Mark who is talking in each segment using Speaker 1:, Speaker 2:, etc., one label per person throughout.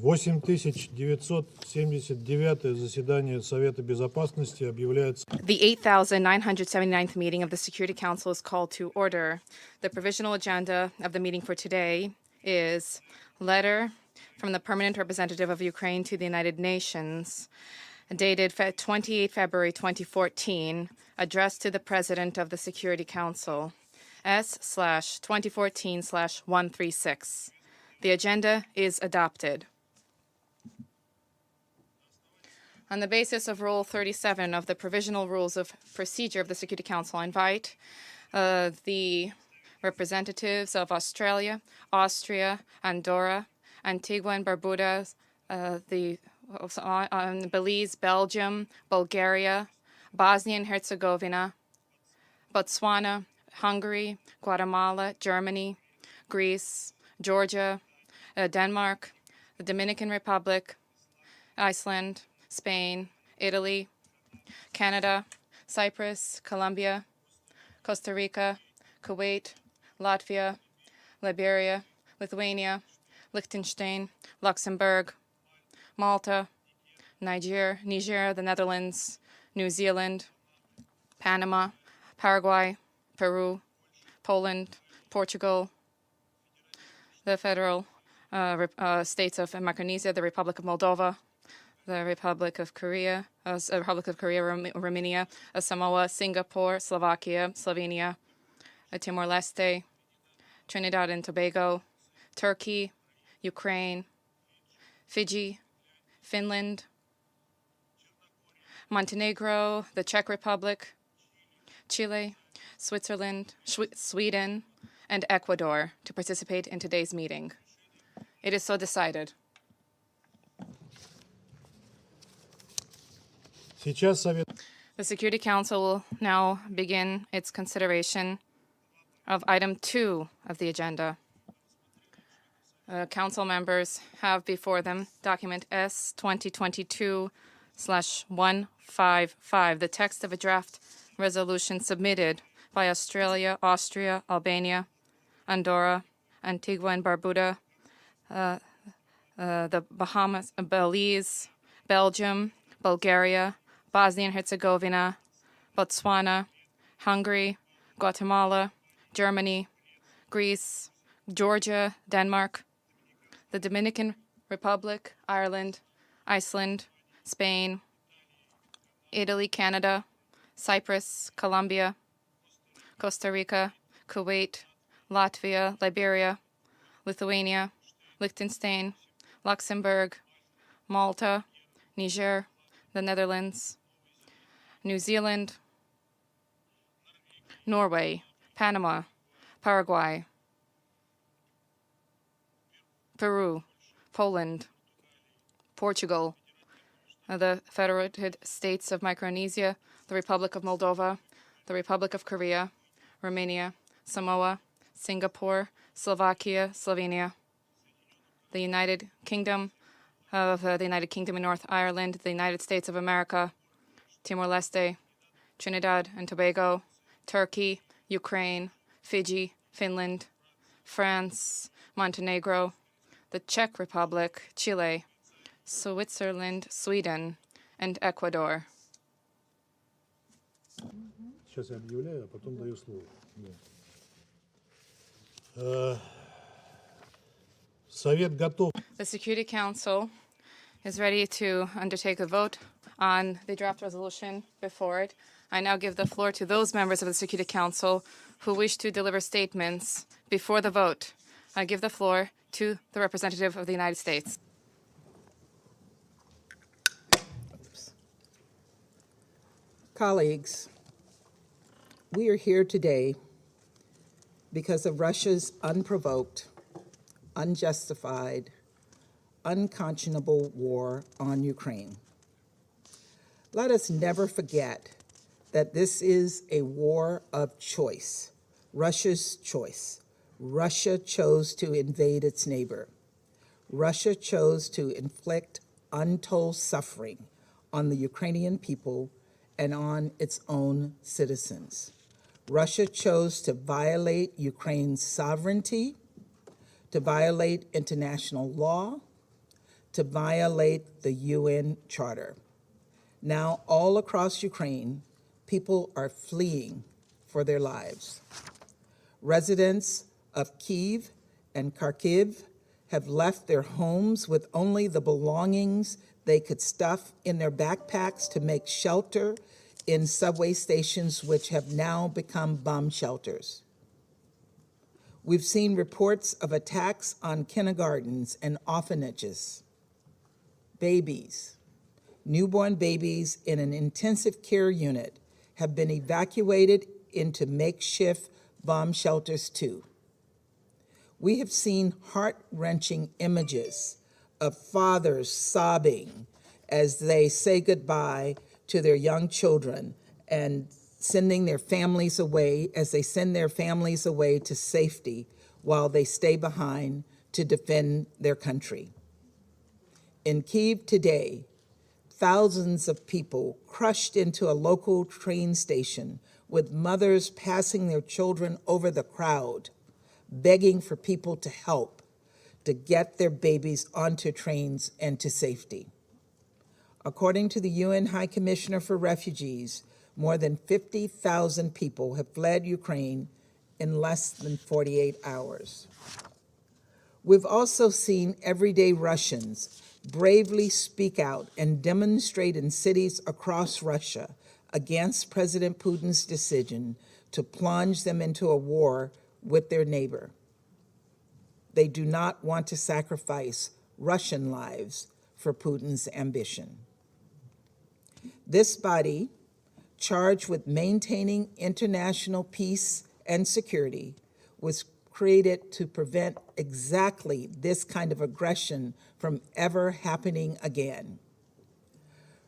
Speaker 1: 8979 заседание Совета Безопасности объявляется.
Speaker 2: The 8,979th meeting of the Security Council is called to order. The provisional agenda of the meeting for today is letter from the Permanent Representative of Ukraine to the United Nations, dated 28 February 2014, addressed to the President of the Security Council, S/2014/136. The agenda is adopted. On the basis of Rule 37 of the Provisional Rules of Procedure of the Security Council, I invite the representatives of Australia, Austria, Andorra, Antigua and Barbuda, Belize, Belgium, Bulgaria, Bosnia and Herzegovina, Botswana, Hungary, Guatemala, Germany, Greece, Georgia, Denmark, the Dominican Republic, Iceland, Spain, Italy, Canada, Cyprus, Colombia, Costa Rica, Kuwait, Latvia, Liberia, Lithuania, Liechtenstein, Luxembourg, Malta, Niger, the Netherlands, New Zealand, Panama, Paraguay, Peru, Poland, Portugal, the Federal States of Micronesia, the Republic of Moldova, the Republic of Korea, Romania, Samoa, Singapore, Slovakia, Slovenia, Timor-Leste, Trinidad and Tobago, Turkey, Ukraine, Fiji, Finland, Montenegro, the Czech Republic, Chile, Switzerland, Sweden, and Ecuador to participate in today's meeting. It is so decided. The Security Council will now begin its consideration of item 2 of the agenda. Council members have before them document S/2022/155, the text of a draft resolution submitted by Australia, Austria, Albania, Andorra, Antigua and Barbuda, the Bahamas, Belize, Belgium, Bulgaria, Bosnia and Herzegovina, Botswana, Hungary, Guatemala, Germany, Greece, Georgia, Denmark, the Dominican Republic, Ireland, Iceland, Spain, Italy, Canada, Cyprus, Colombia, Costa Rica, Kuwait, Latvia, Liberia, Lithuania, Liechtenstein, Luxembourg, Malta, Niger, the Netherlands, New Zealand, Norway, Panama, Paraguay, Peru, Poland, Portugal, the Federated States of Micronesia, the Republic of Moldova, the Republic of Korea, Romania, Samoa, Singapore, Slovakia, Slovenia, the United Kingdom of the United Kingdom and North Ireland, the United States of America, Timor-Leste, Trinidad and Tobago, Turkey, Ukraine, Fiji, Finland, France, Montenegro, the Czech Republic, Chile, Switzerland, Sweden, and Ecuador.
Speaker 1: Сейчас я объявляю, а потом даю слово. Совет готов.
Speaker 2: The Security Council is ready to undertake a vote on the draft resolution before it. I now give the floor to those members of the Security Council who wish to deliver statements before the vote. I give the floor to the representative of the United States.
Speaker 3: Colleagues, we are here today because of Russia's unprovoked, unjustified, unconscionable war on Ukraine. Let us never forget that this is a war of choice, Russia's choice. Russia chose to invade its neighbor. Russia chose to inflict untold suffering on the Ukrainian people and on its own citizens. Russia chose to violate Ukraine's sovereignty, to violate international law, to violate the UN Charter. Now, all across Ukraine, people are fleeing for their lives. Residents of Kyiv and Kharkiv have left their homes with only the belongings they could stuff in their backpacks to make shelter in subway stations, which have now become bomb shelters. We've seen reports of attacks on kindergartens and orphanages. Babies, newborn babies in an intensive care unit have been evacuated into makeshift bomb shelters too. We have seen heart-wrenching images of fathers sobbing as they say goodbye to their young children and sending their families away, as they send their families away to safety while they stay behind to defend their country. In Kyiv today, thousands of people crushed into a local train station with mothers passing their children over the crowd, begging for people to help to get their babies onto trains and to safety. According to the UN High Commissioner for Refugees, more than 50,000 people have fled Ukraine in less than 48 hours. We've also seen everyday Russians bravely speak out and demonstrate in cities across Russia against President Putin's decision to plunge them into a war with their neighbor. They do not want to sacrifice Russian lives for Putin's ambition. This body, charged with maintaining international peace and security, was created to prevent exactly this kind of aggression from ever happening again.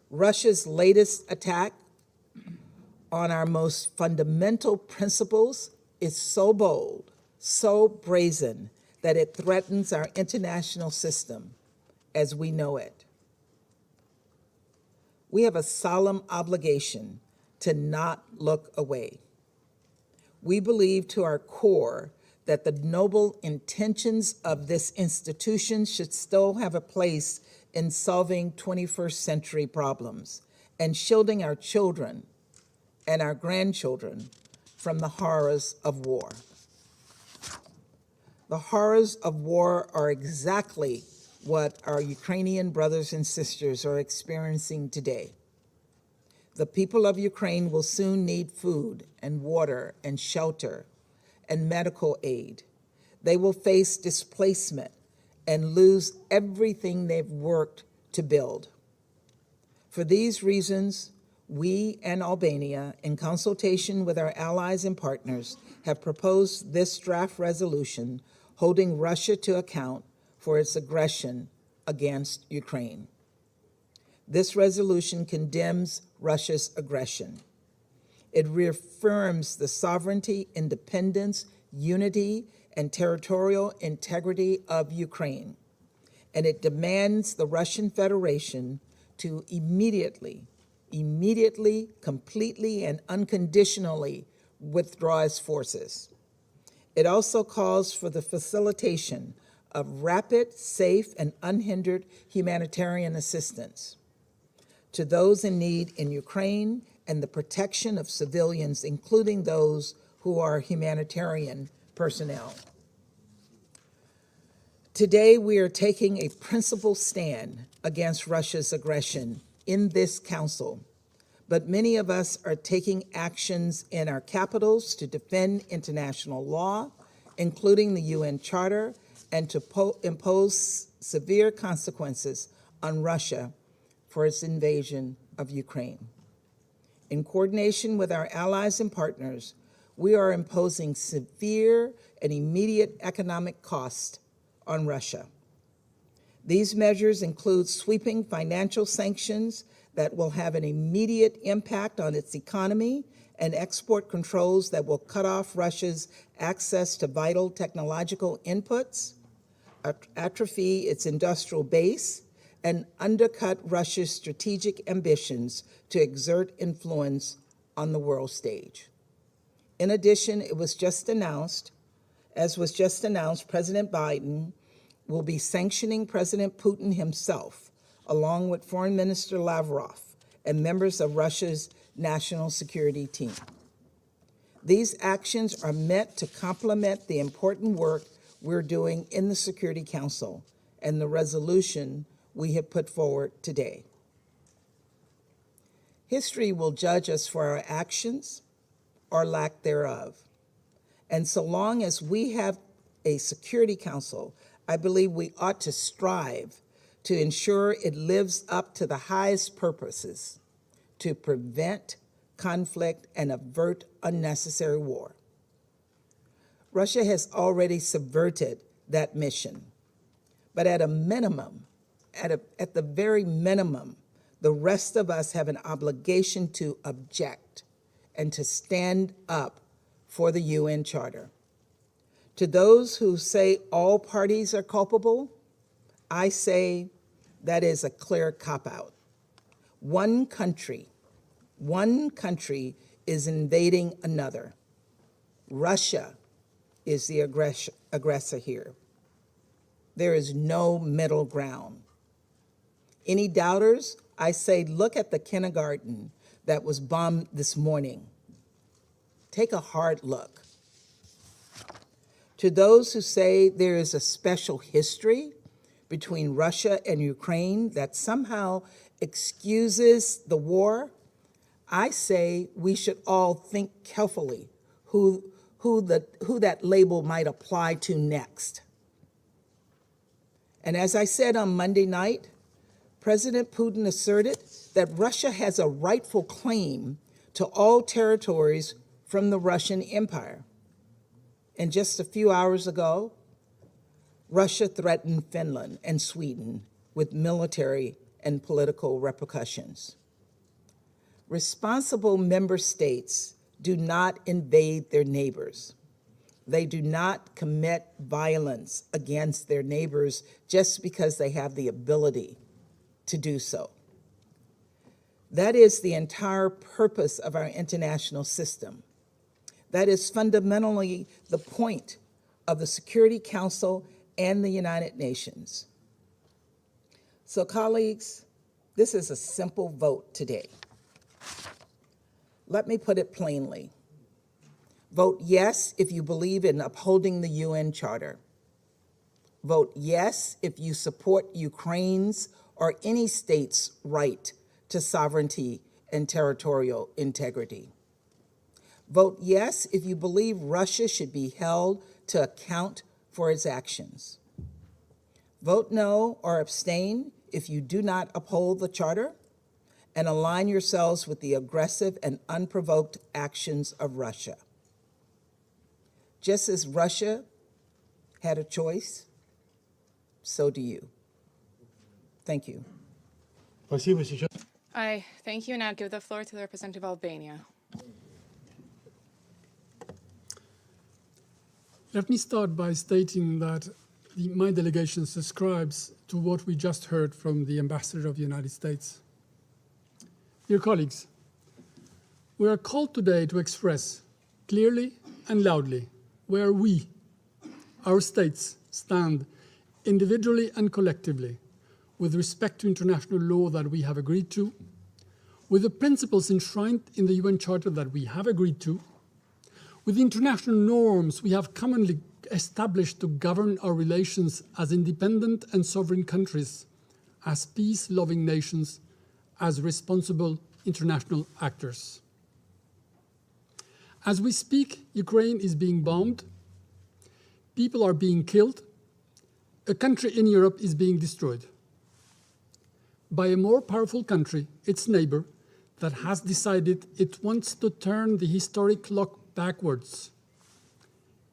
Speaker 3: Russia's latest attack on our most fundamental principles is so bold, so brazen, that it threatens our international system as we know it. We have a solemn obligation to not look away. We believe to our core that the noble intentions of this institution should still have a place in solving 21st century problems and shielding our children and our grandchildren from the horrors of war. The horrors of war are exactly what our Ukrainian brothers and sisters are experiencing today. The people of Ukraine will soon need food and water and shelter and medical aid. They will face displacement and lose everything they've worked to build. For these reasons, we and Albania, in consultation with our allies and partners, have proposed this draft resolution holding Russia to account for its aggression against Ukraine. This resolution condemns Russia's aggression. It reaffirms the sovereignty, independence, unity, and territorial integrity of Ukraine. And it demands the Russian Federation to immediately, completely, and unconditionally withdraw its forces. It also calls for the facilitation of rapid, safe, and unhindered humanitarian assistance to those in need in Ukraine and the protection of civilians, including those who are humanitarian personnel. Today, we are taking a principled stand against Russia's aggression in this council, but many of us are taking actions in our capitals to defend international law, including the UN Charter, and to impose severe consequences on Russia for its invasion of Ukraine. In coordination with our allies and partners, we are imposing severe and immediate economic costs on Russia. These measures include sweeping financial sanctions that will have an immediate impact on its economy and export controls that will cut off Russia's access to vital technological inputs, atrophy its industrial base, and undercut Russia's strategic ambitions to exert influence on the world stage. In addition, as was just announced, President Biden will be sanctioning President Putin himself, along with Foreign Minister Lavrov and members of Russia's national security team. These actions are meant to complement the important work we're doing in the Security Council and the resolution we have put forward today. History will judge us for our actions or lack thereof. And so long as we have a Security Council, I believe we ought to strive to ensure it lives up to the highest purposes to prevent conflict and avert unnecessary war. Russia has already subverted that mission, but at a minimum, at the very minimum, the rest of us have an obligation to object and to stand up for the UN Charter. To those who say all parties are culpable, I say that is a clear cop-out. One country is invading another. Russia is the aggressor here. There is no middle ground. Any doubters, I say, look at the kindergarten that was bombed this morning. Take a hard look. To those who say there is a special history between Russia and Ukraine that somehow excuses the war, I say we should all think carefully who that label might apply to next. And as I said on Monday night, President Putin asserted that Russia has a rightful claim to all territories from the Russian Empire. And just a few hours ago, Russia threatened Finland and Sweden with military and political repercussions. Responsible member states do not invade their neighbors. They do not commit violence against their neighbors just because they have the ability to do so. That is the entire purpose of our international system. That is fundamentally the point of the Security Council and the United Nations. So, colleagues, this is a simple vote today. Let me put it plainly. Vote yes if you believe in upholding the UN Charter. Vote yes if you support Ukraine's or any state's right to sovereignty and territorial integrity. Vote yes if you believe Russia should be held to account for its actions. Vote no or abstain if you do not uphold the Charter and align yourselves with the aggressive and unprovoked actions of Russia. Just as Russia had a choice, so do you. Thank you.
Speaker 1: Спасибо. Сейчас
Speaker 2: I thank you, and I'll give the floor to the representative of Albania.
Speaker 4: Let me start by stating that my delegation subscribes to what we just heard from the Ambassador of the United States. Dear colleagues, we are called today to express clearly and loudly where we, our states, stand individually and collectively with respect to international law that we have agreed to, with the principles enshrined in the UN Charter that we have agreed to, with the international norms we have commonly established to govern our relations as independent and sovereign countries, as peace-loving nations, as responsible international actors. As we speak, Ukraine is being bombed, people are being killed, a country in Europe is being destroyed by a more powerful country, its neighbor, that has decided it wants to turn the historic clock backwards.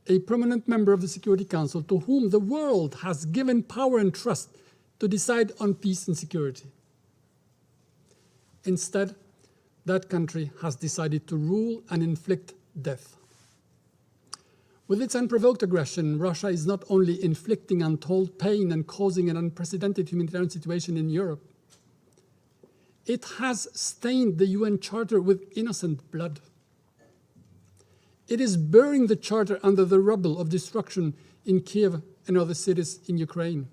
Speaker 4: A prominent member of the Security Council to whom the world has given power and trust to decide on peace and security. Instead, that country has decided to rule and inflict death. With its unprovoked aggression, Russia is not only inflicting untold pain and causing an unprecedented humanitarian situation in Europe, it has stained the UN Charter with innocent blood. It is burying the Charter under the rubble of destruction in Kiev and other cities in Ukraine.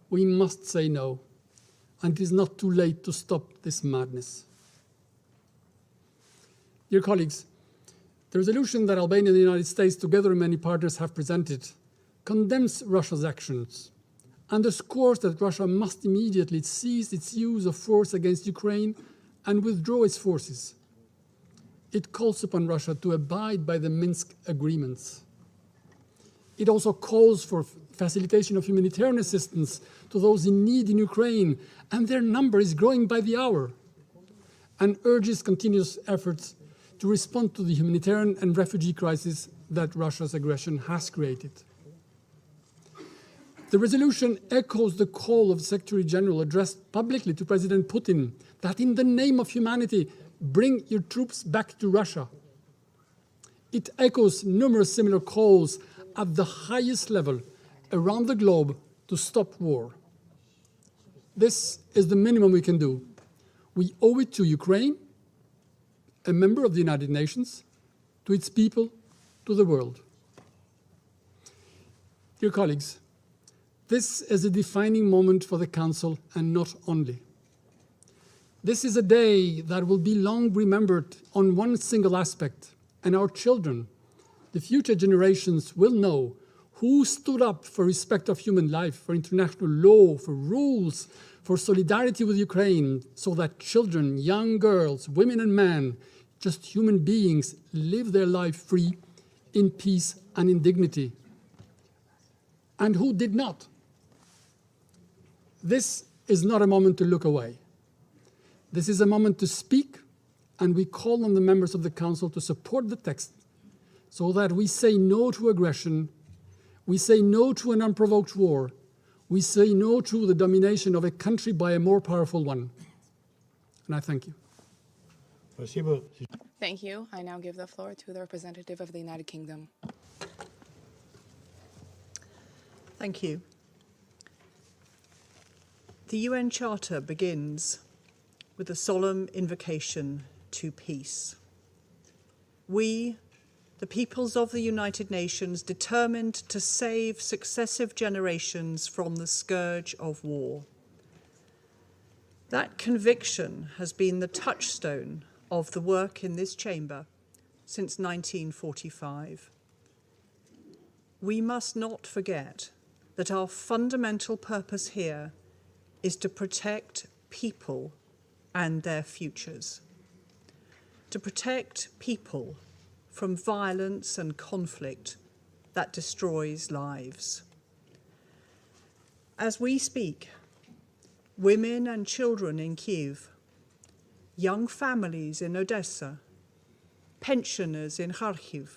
Speaker 4: We must say no, and it is not too late to stop this madness. Dear colleagues, the resolution that Albania and the United States, together with many partners, have presented condemns Russia's actions, underscores that Russia must immediately cease its use of force against Ukraine and withdraw its forces. It calls upon Russia to abide by the Minsk agreements. It also calls for facilitation of humanitarian assistance to those in need in Ukraine, and their number is growing by the hour, and urges continuous efforts to respond to the humanitarian and refugee crisis that Russia's aggression has created. The resolution echoes the call of the Secretary General addressed publicly to President Putin that in the name of humanity, bring your troops back to Russia. It echoes numerous similar calls at the highest level around the globe to stop war. This is the minimum we can do. We owe it to Ukraine, a member of the United Nations, to its people, to the world. Dear colleagues, this is a defining moment for the Council, and not only. This is a day that will be long remembered on one single aspect, and our children, the future generations, will know who stood up for respect of human life, for international law, for rules, for solidarity with Ukraine, so that children, young girls, women and men, just human beings, live their life free, in peace and in dignity. And who did not? This is not a moment to look away. This is a moment to speak, and we call on the members of the Council to support the text so that we say no to aggression, we say no to an unprovoked war, we say no to the domination of a country by a more powerful one. And I thank you.
Speaker 1: Спасибо.
Speaker 2: Thank you. I now give the floor to the representative of the United Kingdom.
Speaker 5: Thank you. The UN Charter begins with a solemn invocation to peace. We, the peoples of the United Nations, determined to save successive generations from the scourge of war. That conviction has been the touchstone of the work in this chamber since 1945. We must not forget that our fundamental purpose here is to protect people and their futures, to protect people from violence and conflict that destroys lives. As we speak, women and children in Kyiv, young families in Odessa, pensioners in Kharkiv,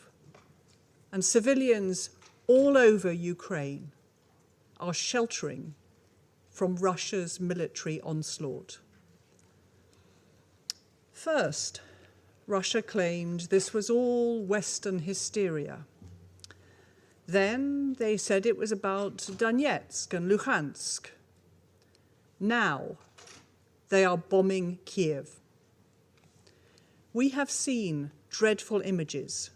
Speaker 5: and civilians all over Ukraine are sheltering from Russia's military onslaught. First, Russia claimed this was all Western hysteria. Then they said it was about Donetsk and Luhansk. Now they are bombing Kiev. We have seen dreadful images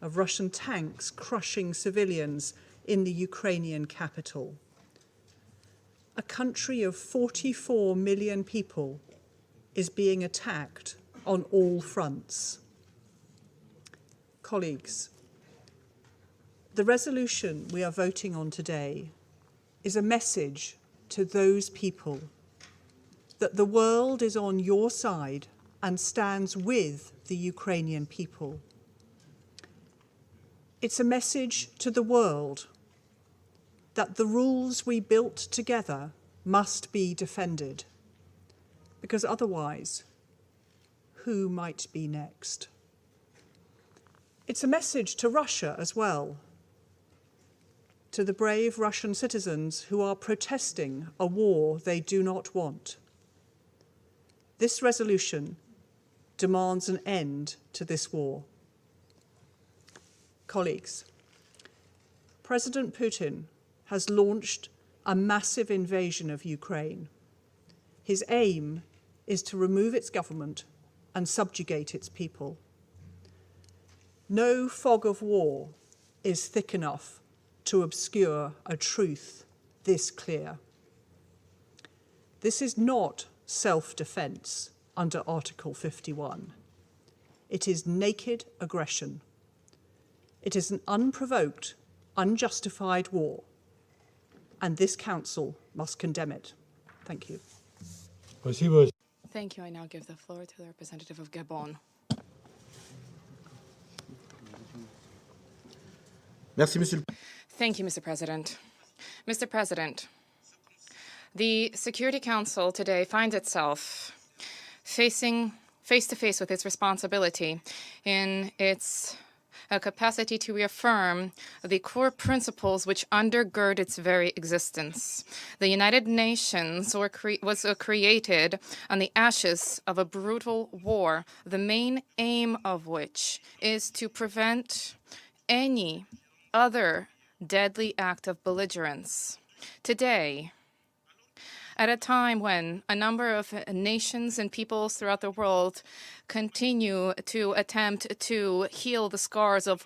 Speaker 5: of Russian tanks crushing civilians in the Ukrainian capital. A country of 44 million people is being attacked on all fronts. Colleagues, the resolution we are voting on today is a message to those people that the world is on your side and stands with the Ukrainian people. It's a message to the world that the rules we built together must be defended, because otherwise, who might be next? It's a message to Russia as well, to the brave Russian citizens who are protesting a war they do not want. This resolution demands an end to this war. Colleagues, President Putin has launched a massive invasion of Ukraine. His aim is to remove its government and subjugate its people. No fog of war is thick enough to obscure a truth this clear. This is not self-defence under Article 51. It is naked aggression. It is an unprovoked, unjustified war, and this Council must condemn it. Thank you.
Speaker 1: Recibo.
Speaker 2: Thank you. I now give the floor to the representative of Gabon.
Speaker 6: Merci, Monsieur le
Speaker 2: Thank you, Mr. President. Mr. President, the Security Council today finds itself facing face-to-face with its responsibility in its capacity to reaffirm the core principles which undergird its very existence. The United Nations was created on the ashes of a brutal war, the main aim of which is to prevent any other deadly act of belligerence. Today, at a time when a number of nations and peoples throughout the world continue to attempt to heal the scars of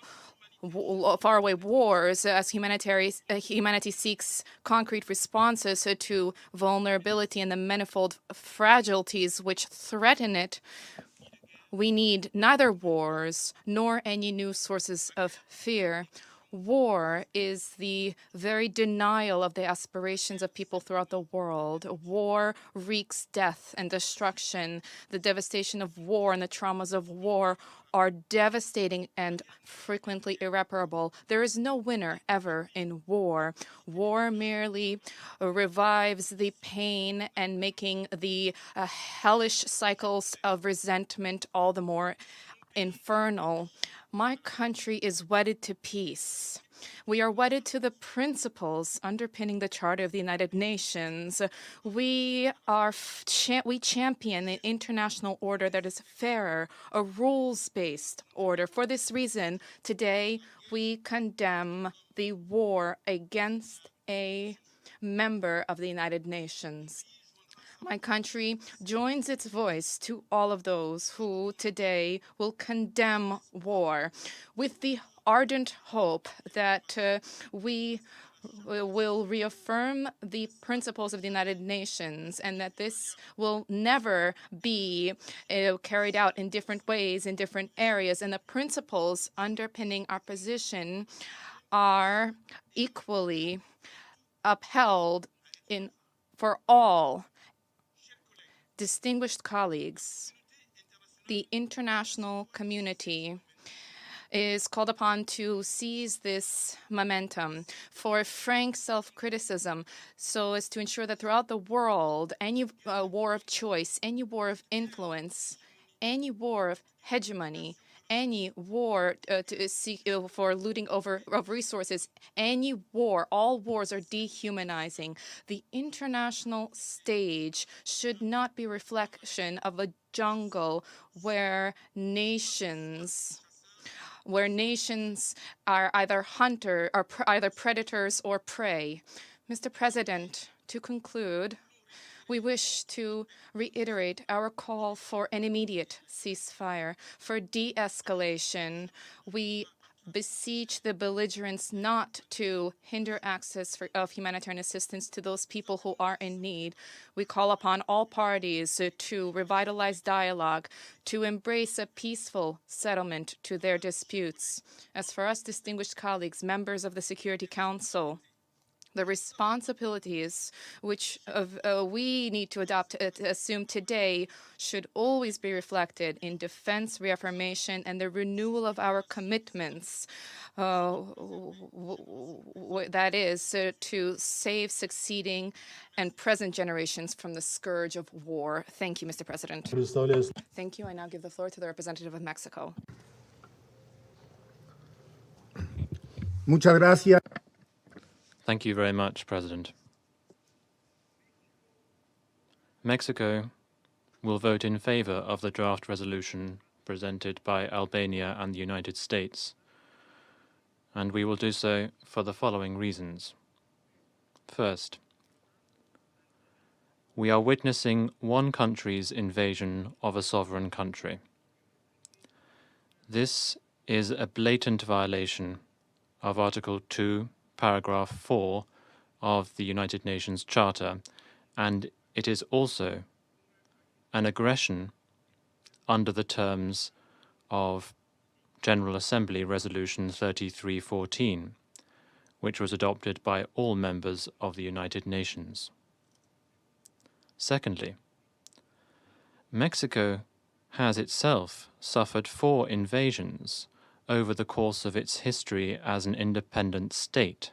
Speaker 2: faraway wars as humanity seeks concrete responses to vulnerability and the manifold fragilities which threaten it, we need neither wars nor any new sources of fear. War is the very denial of the aspirations of people throughout the world. War wreaks death and destruction. The devastation of war and the traumas of war are devastating and frequently irreparable. There is no winner ever in war. War merely revives the pain and making the hellish cycles of resentment all the more infernal. My country is wedded to peace. We are wedded to the principles underpinning the Charter of the United Nations. We champion an international order that is fairer, a rules-based order. For this reason, today we condemn the war against a member of the United Nations. My country joins its voice to all of those who today will condemn war with the ardent hope that we will reaffirm the principles of the United Nations and that this will never be carried out in different ways in different areas. And the principles underpinning our position are equally upheld for all. Distinguished colleagues, the international community is called upon to seize this momentum for frank self-criticism so as to ensure that throughout the world, any war of choice, any war of influence, any war of hegemony, any war to seek for looting of resources, any war, all wars are dehumanizing. The international stage should not be a reflection of a jungle where nations are either either predators or prey. Mr. President, to conclude, we wish to reiterate our call for an immediate ceasefire, for de-escalation. We beseech the belligerents not to hinder access of humanitarian assistance to those people who are in need. We call upon all parties to revitalize dialogue, to embrace a peaceful settlement to their disputes. As for us, distinguished colleagues, members of the Security Council, the responsibilities which we need to assume today should always be reflected in defense, reaffirmation, and the renewal of our commitments. That is to save succeeding and present generations from the scourge of war. Thank you, Mr. President. Thank you. I now give the floor to the representative of Mexico.
Speaker 6: Muchas gracias.
Speaker 7: Thank you very much, President. Mexico will vote in favor of the draft resolution presented by Albania and the United States, and we will do so for the following reasons. First, we are witnessing one country's invasion of a sovereign country. This is a blatant violation of Article 2, paragraph 4 of the United Nations Charter, and it is also an aggression under the terms of General Assembly Resolution 3314, which was adopted by all members of the United Nations. Secondly, Mexico has itself suffered 4 invasions over the course of its history as an independent state,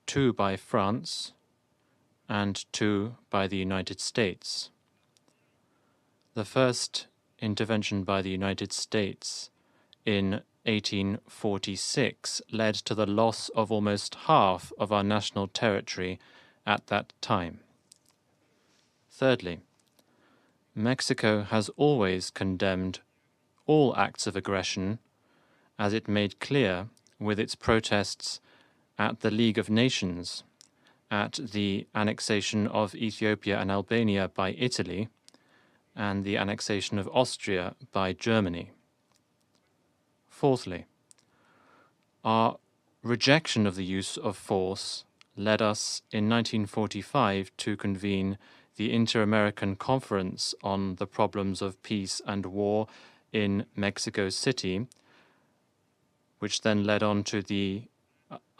Speaker 7: 2 by France and 2 by the United States. The first intervention by the United States in 1846 led to the loss of almost half of our national territory at that time. Thirdly, Mexico has always condemned all acts of aggression, as it made clear with its protests at the League of Nations, at the annexation of Ethiopia and Albania by Italy, and the annexation of Austria by Germany. Fourthly, our rejection of the use of force led us in 1945 to convene the Inter-American Conference on the Problems of Peace and War in Mexico City, which then led on to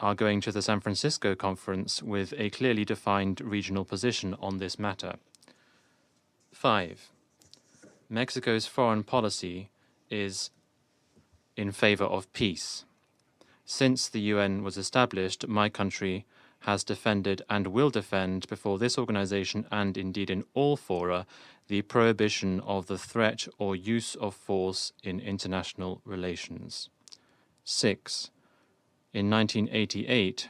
Speaker 7: our going to the San Francisco Conference with a clearly defined regional position on this matter. 5. Mexico's foreign policy is in favor of peace. Since the UN was established, my country has defended and will defend before this organization and indeed in all fora the prohibition of the threat or use of force in international relations. 6. In 1988,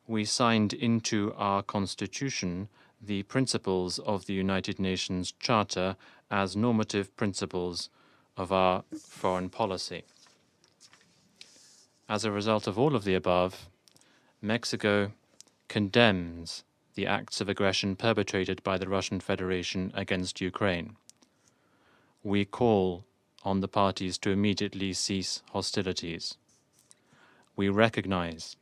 Speaker 7: we signed into our constitution the principles of the United Nations Charter as normative principles of our foreign policy. As a result of all of the above, Mexico condemns the acts of aggression perpetrated by the Russian Federation against Ukraine. We call on the parties to immediately cease hostilities. We recognize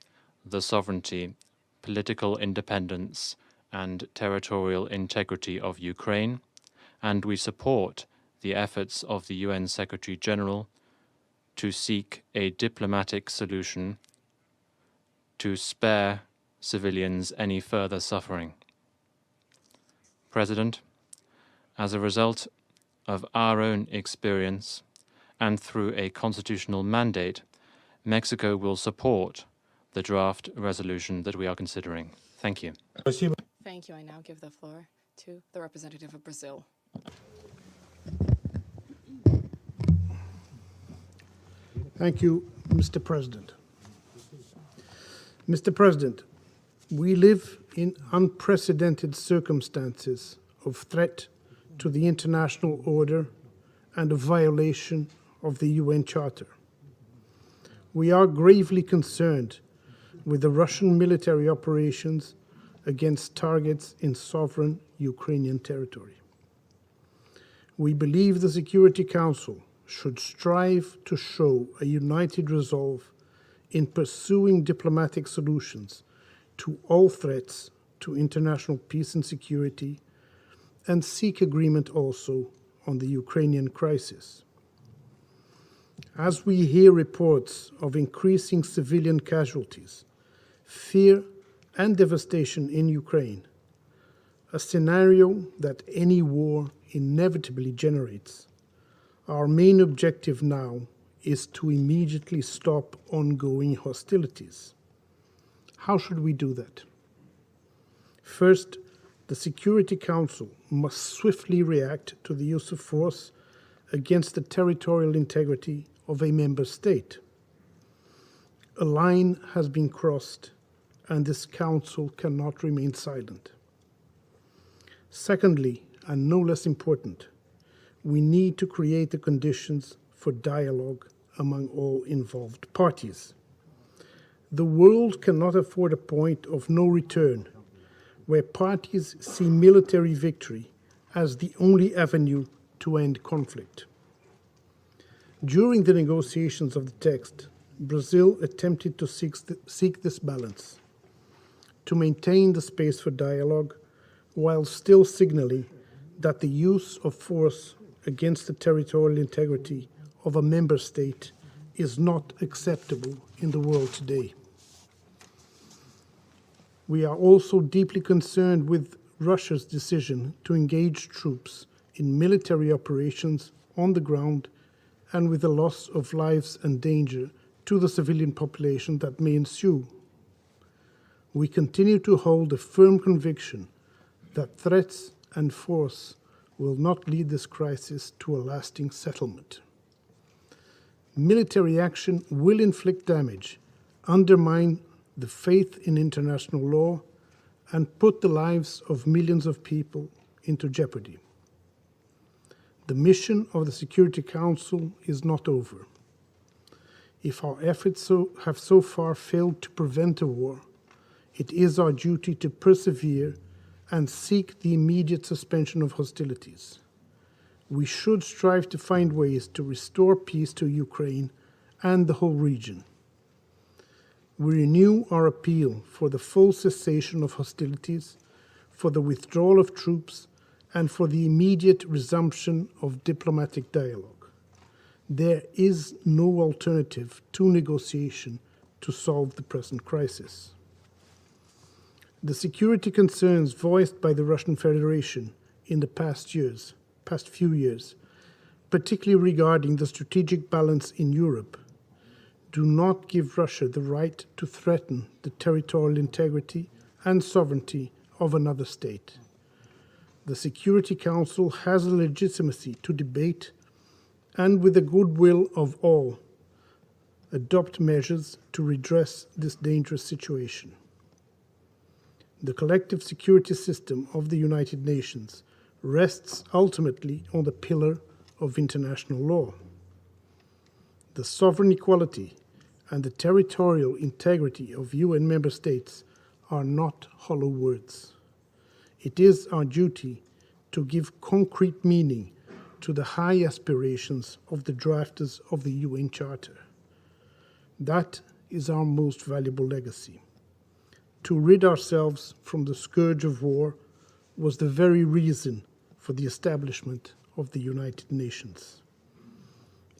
Speaker 7: the sovereignty, political independence, and territorial integrity of Ukraine, and we support the efforts of the UN Secretary-General to seek a diplomatic solution to spare civilians any further suffering. President, as a result of our own experience and through a constitutional mandate, Mexico will support the draft resolution that we are considering. Thank you.
Speaker 1: Спасибо.
Speaker 2: Thank you. I now give the floor to the representative of Brazil.
Speaker 8: Thank you, Mr. President. Mr. President, we live in unprecedented circumstances of threat to the international order and a violation of the UN Charter. We are gravely concerned with the Russian military operations against targets in sovereign Ukrainian territory. We believe the Security Council should strive to show a united resolve in pursuing diplomatic solutions to all threats to international peace and security, and seek agreement also on the Ukrainian crisis. As we hear reports of increasing civilian casualties, fear and devastation in Ukraine, a scenario that any war inevitably generates, our main objective now is to immediately stop ongoing hostilities. How should we do that? First, the Security Council must swiftly react to the use of force against the territorial integrity of a member state. A line has been crossed, and this Council cannot remain silent. Secondly, and no less important, we need to create the conditions for dialogue among all involved parties. The world cannot afford a point of no return where parties see military victory as the only avenue to end conflict. During the negotiations of the text, Brazil attempted to seek this balance, to maintain the space for dialogue while still signaling that the use of force against the territorial integrity of a member state is not acceptable in the world today. We are also deeply concerned with Russia's decision to engage troops in military operations on the ground and with the loss of lives and danger to the civilian population that may ensue. We continue to hold a firm conviction that threats and force will not lead this crisis to a lasting settlement. Military action will inflict damage, undermine the faith in international law, and put the lives of millions of people into jeopardy. The mission of the Security Council is not over. If our efforts have so far failed to prevent a war, it is our duty to persevere and seek the immediate suspension of hostilities. We should strive to find ways to restore peace to Ukraine and the whole region. We renew our appeal for the full cessation of hostilities, for the withdrawal of troops, and for the immediate resumption of diplomatic dialogue. There is no alternative to negotiation to solve the present crisis. The security concerns voiced by the Russian Federation in the past few years, particularly regarding the strategic balance in Europe, do not give Russia the right to threaten the territorial integrity and sovereignty of another state. The Security Council has a legitimacy to debate and, with the goodwill of all, adopt measures to redress this dangerous situation. The collective security system of the United Nations rests ultimately on the pillar of international law. The sovereign equality and the territorial integrity of UN member states are not hollow words. It is our duty to give concrete meaning to the high aspirations of the drafters of the UN Charter. That is our most valuable legacy. To rid ourselves from the scourge of war was the very reason for the establishment of the United Nations.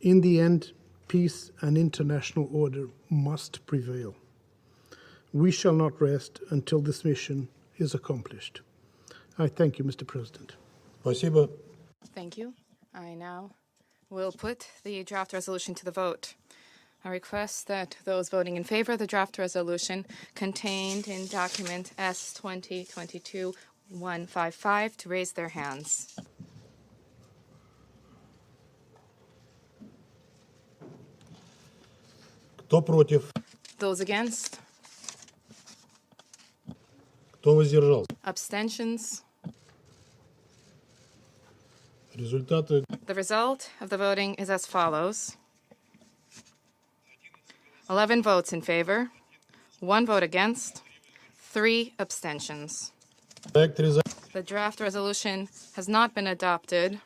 Speaker 8: In the end, peace and international order must prevail. We shall not rest until this mission is accomplished. I thank you, Mr. President.
Speaker 1: Спасибо.
Speaker 2: Thank you. I now will put the draft resolution to the vote. I request that those voting in favor of the draft resolution contained in document S/2022-155 to raise their hands.
Speaker 1: Кто против?
Speaker 2: Those against?
Speaker 1: Кто воздержался?
Speaker 2: Abstentions?
Speaker 1: Результаты
Speaker 2: The result of the voting is as follows. 11 votes in favor, 1 vote against, 3 abstentions.
Speaker 1: проект резолюции
Speaker 2: The draft resolution has not been adopted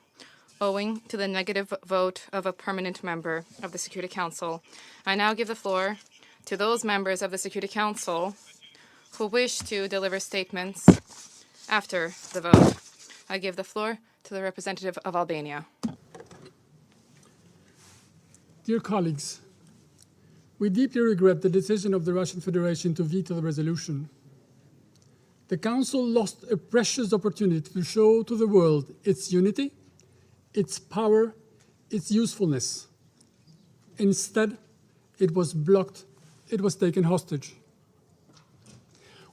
Speaker 2: owing to the negative vote of a permanent member of the Security Council. I now give the floor to those members of the Security Council who wish to deliver statements after the vote. I give the floor to the representative of Albania.
Speaker 4: Dear colleagues, we deeply regret the decision of the Russian Federation to veto the resolution. The Council lost a precious opportunity to show to the world its unity, its power, its usefulness. Instead, it was blocked, it was taken hostage.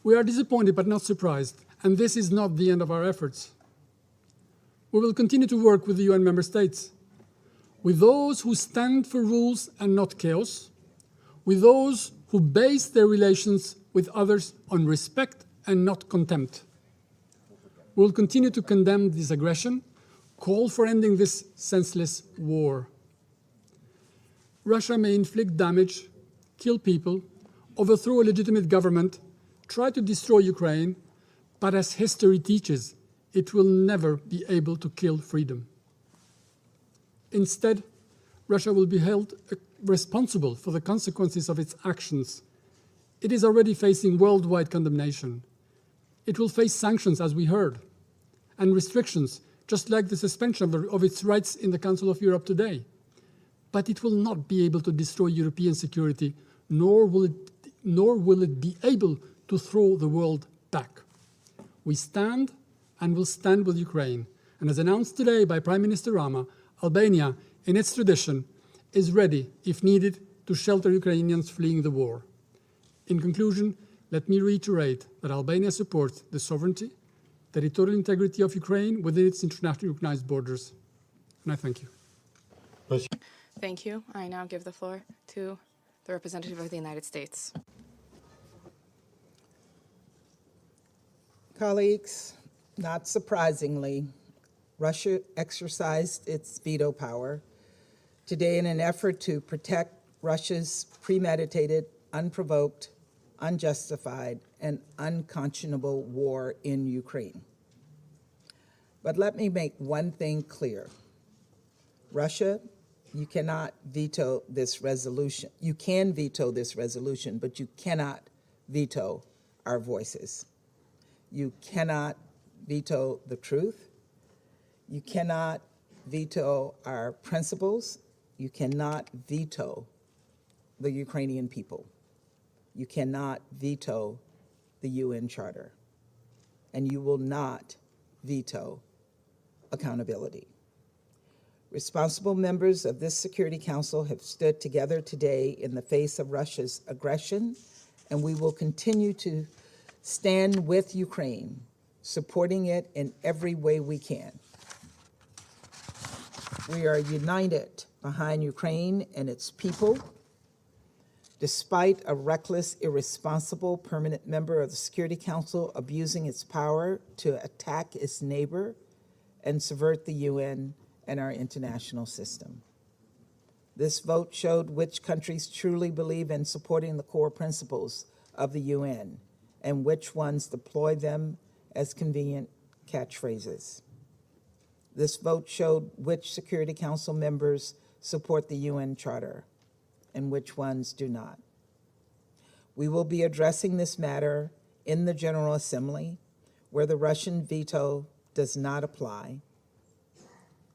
Speaker 4: We are disappointed but not surprised, and this is not the end of our efforts. We will continue to work with the UN member states, with those who stand for rules and not chaos, with those who base their relations with others on respect and not contempt. We will continue to condemn this aggression, call for ending this senseless war. Russia may inflict damage, kill people, overthrow a legitimate government, try to destroy Ukraine, but as history teaches, it will never be able to kill freedom. Instead, Russia will be held responsible for the consequences of its actions. It is already facing worldwide condemnation. It will face sanctions, as we heard, and restrictions, just like the suspension of its rights in the Council of Europe today. But it will not be able to destroy European security, nor will it be able to throw the world back. We stand and will stand with Ukraine. And as announced today by Prime Minister Rama, Albania, in its tradition, is ready, if needed, to shelter Ukrainians fleeing the war. In conclusion, let me reiterate that Albania supports the sovereignty, territorial integrity of Ukraine within its internationally recognized borders. And I thank you.
Speaker 1: Спасибо.
Speaker 2: Thank you. I now give the floor to the representative of the United States.
Speaker 3: Colleagues, not surprisingly, Russia exercised its veto power today in an effort to protect Russia's premeditated, unprovoked, unjustified, and unconscionable war in Ukraine. But let me make one thing clear. Russia, you cannot veto this resolution. You can veto this resolution, but you cannot veto our voices. You cannot veto the truth. You cannot veto our principles. You cannot veto the Ukrainian people. You cannot veto the UN Charter. And you will not veto accountability. Responsible members of this Security Council have stood together today in the face of Russia's aggression, and we will continue to stand with Ukraine, supporting it in every way we can. We are united behind Ukraine and its people. Despite a reckless, irresponsible permanent member of the Security Council abusing its power to attack its neighbor and subvert the UN and our international system. This vote showed which countries truly believe in supporting the core principles of the UN and which ones deploy them as convenient catchphrases. This vote showed which Security Council members support the UN Charter and which ones do not. We will be addressing this matter in the General Assembly, where the Russian veto does not apply,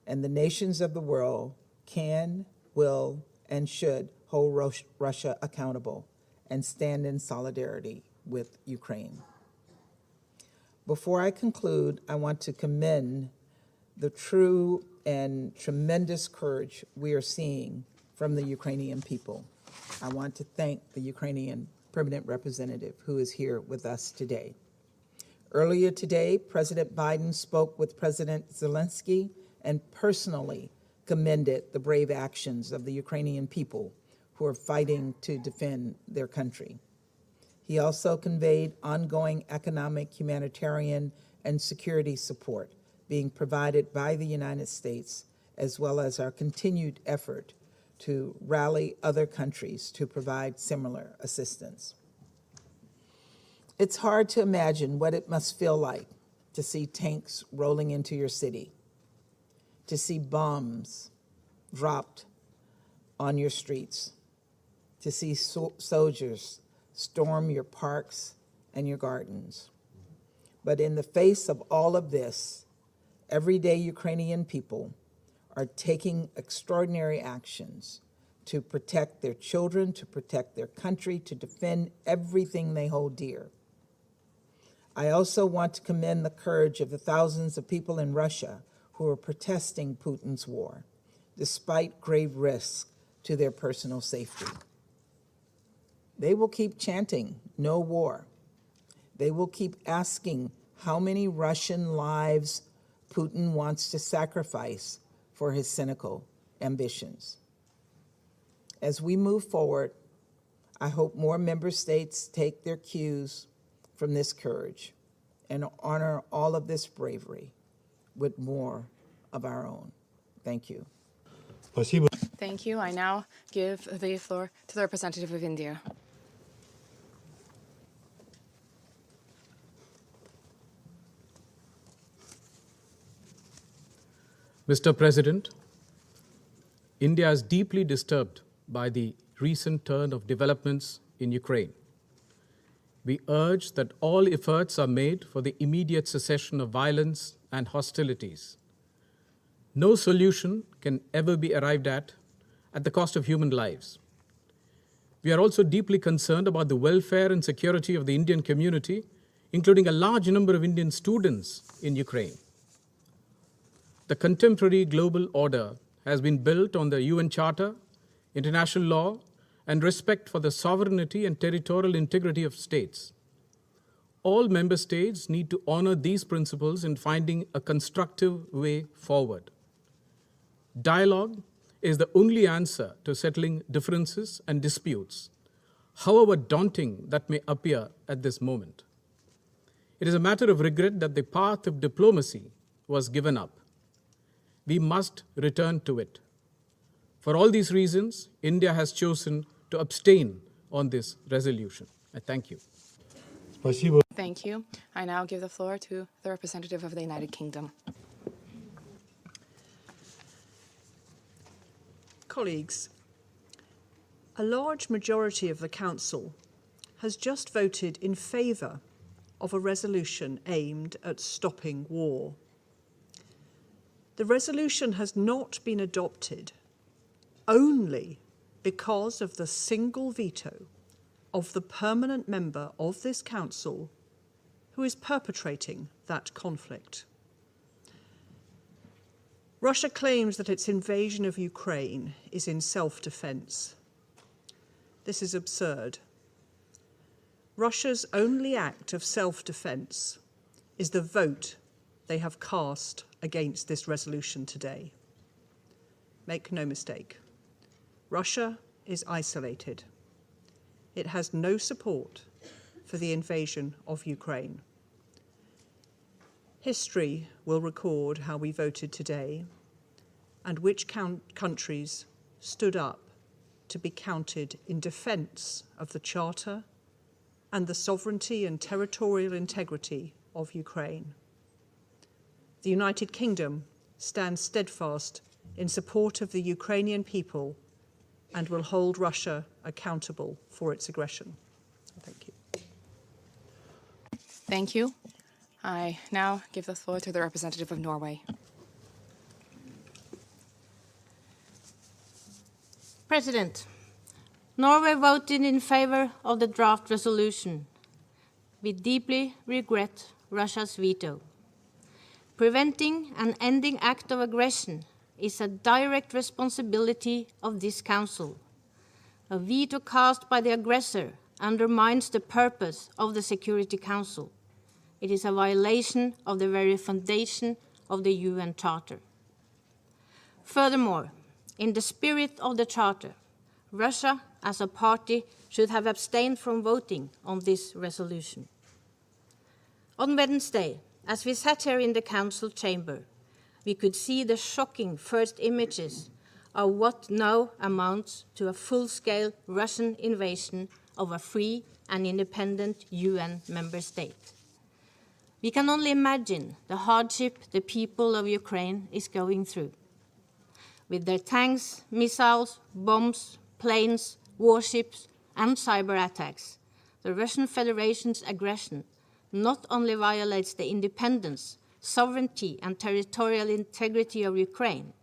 Speaker 3: and the nations of the world can, will, and should hold Russia accountable and stand in solidarity with Ukraine. Before I conclude, I want to commend the true and tremendous courage we are seeing from the Ukrainian people. I want to thank the Ukrainian permanent representative who is here with us today. Earlier today, President Biden spoke with President Zelensky and personally commended the brave actions of the Ukrainian people who are fighting to defend their country. He also conveyed ongoing economic, humanitarian, and security support being provided by the United States, as well as our continued effort to rally other countries to provide similar assistance. It's hard to imagine what it must feel like to see tanks rolling into your city, to see bombs dropped on your streets, to see soldiers storm your parks and your gardens. But in the face of all of this, everyday Ukrainian people are taking extraordinary actions to protect their children, to protect their country, to defend everything they hold dear. I also want to commend the courage of the thousands of people in Russia who are protesting Putin's war, despite grave risks to their personal safety. They will keep chanting, "No war." They will keep asking how many Russian lives Putin wants to sacrifice for his cynical ambitions. As we move forward, I hope more member states take their cues from this courage and honor all of this bravery with more of our own. Thank you.
Speaker 1: Спасибо.
Speaker 2: Thank you. I now give the floor to the representative of India.
Speaker 9: Mr. President, India is deeply disturbed by the recent turn of developments in Ukraine. We urge that all efforts are made for the immediate cessation of violence and hostilities. No solution can ever be arrived at the cost of human lives. We are also deeply concerned about the welfare and security of the Indian community, including a large number of Indian students in Ukraine. The contemporary global order has been built on the UN Charter, international law, and respect for the sovereignty and territorial integrity of states. All member states need to honor these principles in finding a constructive way forward. Dialogue is the only answer to settling differences and disputes, however daunting that may appear at this moment. It is a matter of regret that the path of diplomacy was given up. We must return to it. For all these reasons, India has chosen to abstain on this resolution. I thank you.
Speaker 1: Спасибо.
Speaker 2: Thank you. I now give the floor to the representative of the United Kingdom.
Speaker 5: Colleagues, a large majority of the Council has just voted in favour of a resolution aimed at stopping war. The resolution has not been adopted only because of the single veto of the permanent member of this Council who is perpetrating that conflict. Russia claims that its invasion of Ukraine is in self-defense. This is absurd. Russia's only act of self-defense is the vote they have cast against this resolution today. Make no mistake, Russia is isolated. It has no support for the invasion of Ukraine. History will record how we voted today and which countries stood up to be counted in defence of the Charter and the sovereignty and territorial integrity of Ukraine. The United Kingdom stands steadfast in support of the Ukrainian people and will hold Russia accountable for its aggression. Thank you.
Speaker 2: Thank you. I now give the floor to the representative of Norway.
Speaker 10: President, Norway voted in favor of the draft resolution. We deeply regret Russia's veto. Preventing an ending act of aggression is a direct responsibility of this Council. A veto cast by the aggressor undermines the purpose of the Security Council. It is a violation of the very foundation of the UN Charter. Furthermore, in the spirit of the Charter, Russia as a party should have abstained from voting on this resolution. On Wednesday, as we sat here in the Council chamber, we could see the shocking first images of what now amounts to a full-scale Russian invasion of a free and independent UN member state. We can only imagine the hardship the people of Ukraine is going through. With their tanks, missiles, bombs, planes, warships, and cyber attacks, the Russian Federation's aggression not only violates the independence, sovereignty, and territorial integrity of Ukraine,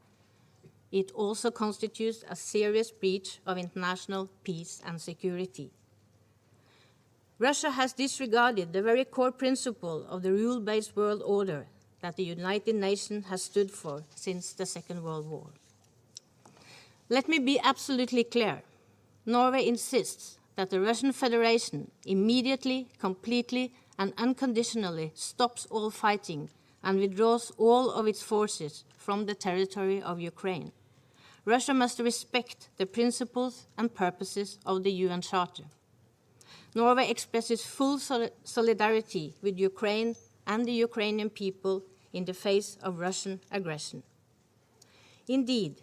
Speaker 10: it also constitutes a serious breach of international peace and security. Russia has disregarded the very core principle of the rule-based world order that the United Nations has stood for since the Second World War. Let me be absolutely clear. Norway insists that the Russian Federation immediately, completely, and unconditionally stops all fighting and withdraws all of its forces from the territory of Ukraine. Russia must respect the principles and purposes of the UN Charter. Norway expresses full solidarity with Ukraine and the Ukrainian people in the face of Russian aggression. Indeed,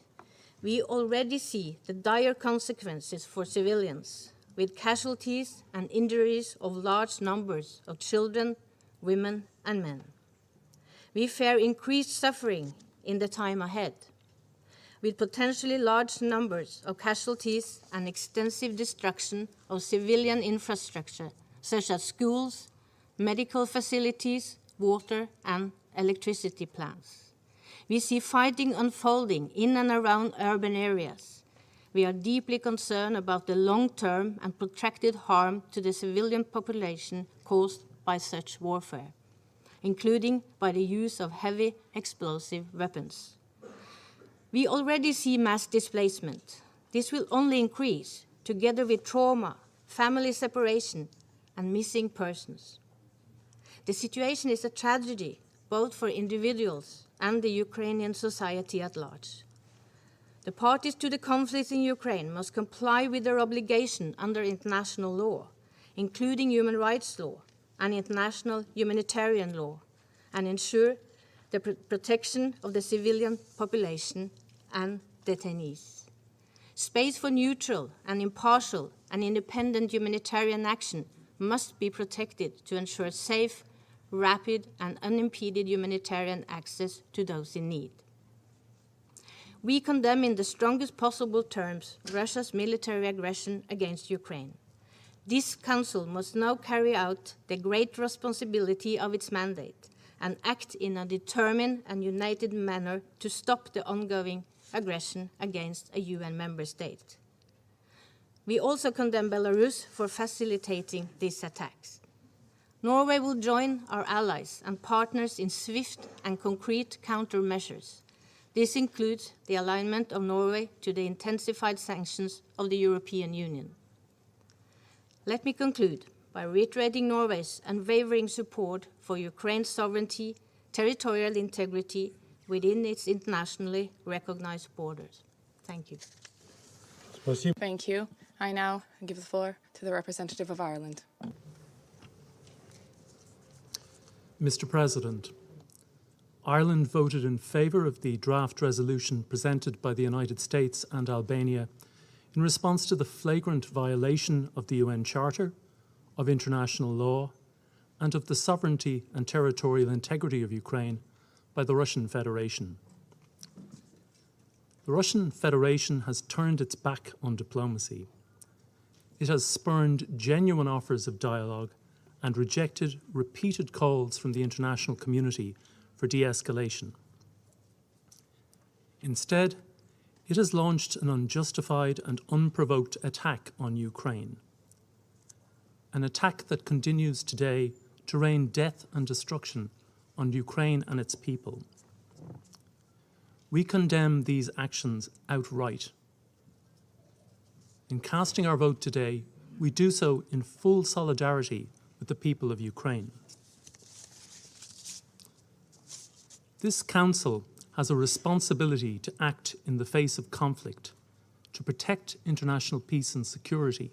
Speaker 10: we already see the dire consequences for civilians, with casualties and injuries of large numbers of children, women, and men. We fear increased suffering in the time ahead. with potentially large numbers of casualties and extensive destruction of civilian infrastructure, such as schools, medical facilities, water and electricity plants. We see fighting unfolding in and around urban areas. We are deeply concerned about the long-term and protracted harm to the civilian population caused by such warfare, including by the use of heavy explosive weapons. We already see mass displacement. This will only increase, together with trauma, family separation, and missing persons. The situation is a tragedy, both for individuals and the Ukrainian society at large. The parties to the conflict in Ukraine must comply with their obligation under international law, including human rights law and international humanitarian law, and ensure the protection of the civilian population and detainees. Space for neutral and impartial and independent humanitarian action must be protected to ensure safe, rapid and unimpeded humanitarian access to those in need. We condemn in the strongest possible terms Russia's military aggression against Ukraine. This Council must now carry out the great responsibility of its mandate and act in a determined and united manner to stop the ongoing aggression against a UN member state. We also condemn Belarus for facilitating these attacks. Norway will join our allies and partners in swift and concrete countermeasures. This includes the alignment of Norway to the intensified sanctions of the European Union. Let me conclude by reiterating Norway's unwavering support for Ukraine's sovereignty, territorial integrity within its internationally recognized borders. Thank you.
Speaker 2: Thank you. I now give the floor to the representative of Ireland.
Speaker 1: Mr. President, Ireland voted in favour of the draft resolution presented by the United States and Albania in response to the flagrant violation of the UN Charter, of international law, and of the sovereignty and territorial integrity of Ukraine by the Russian Federation. The Russian Federation has turned its back on diplomacy. It has spurned genuine offers of dialogue and rejected repeated calls from the international community for de-escalation. Instead, it has launched an unjustified and unprovoked attack on Ukraine, an attack that continues today to rain death and destruction on Ukraine and its people. We condemn these actions outright. In casting our vote today, we do so in full solidarity with the people of Ukraine. This Council has a responsibility to act in the face of conflict, to protect international peace and security,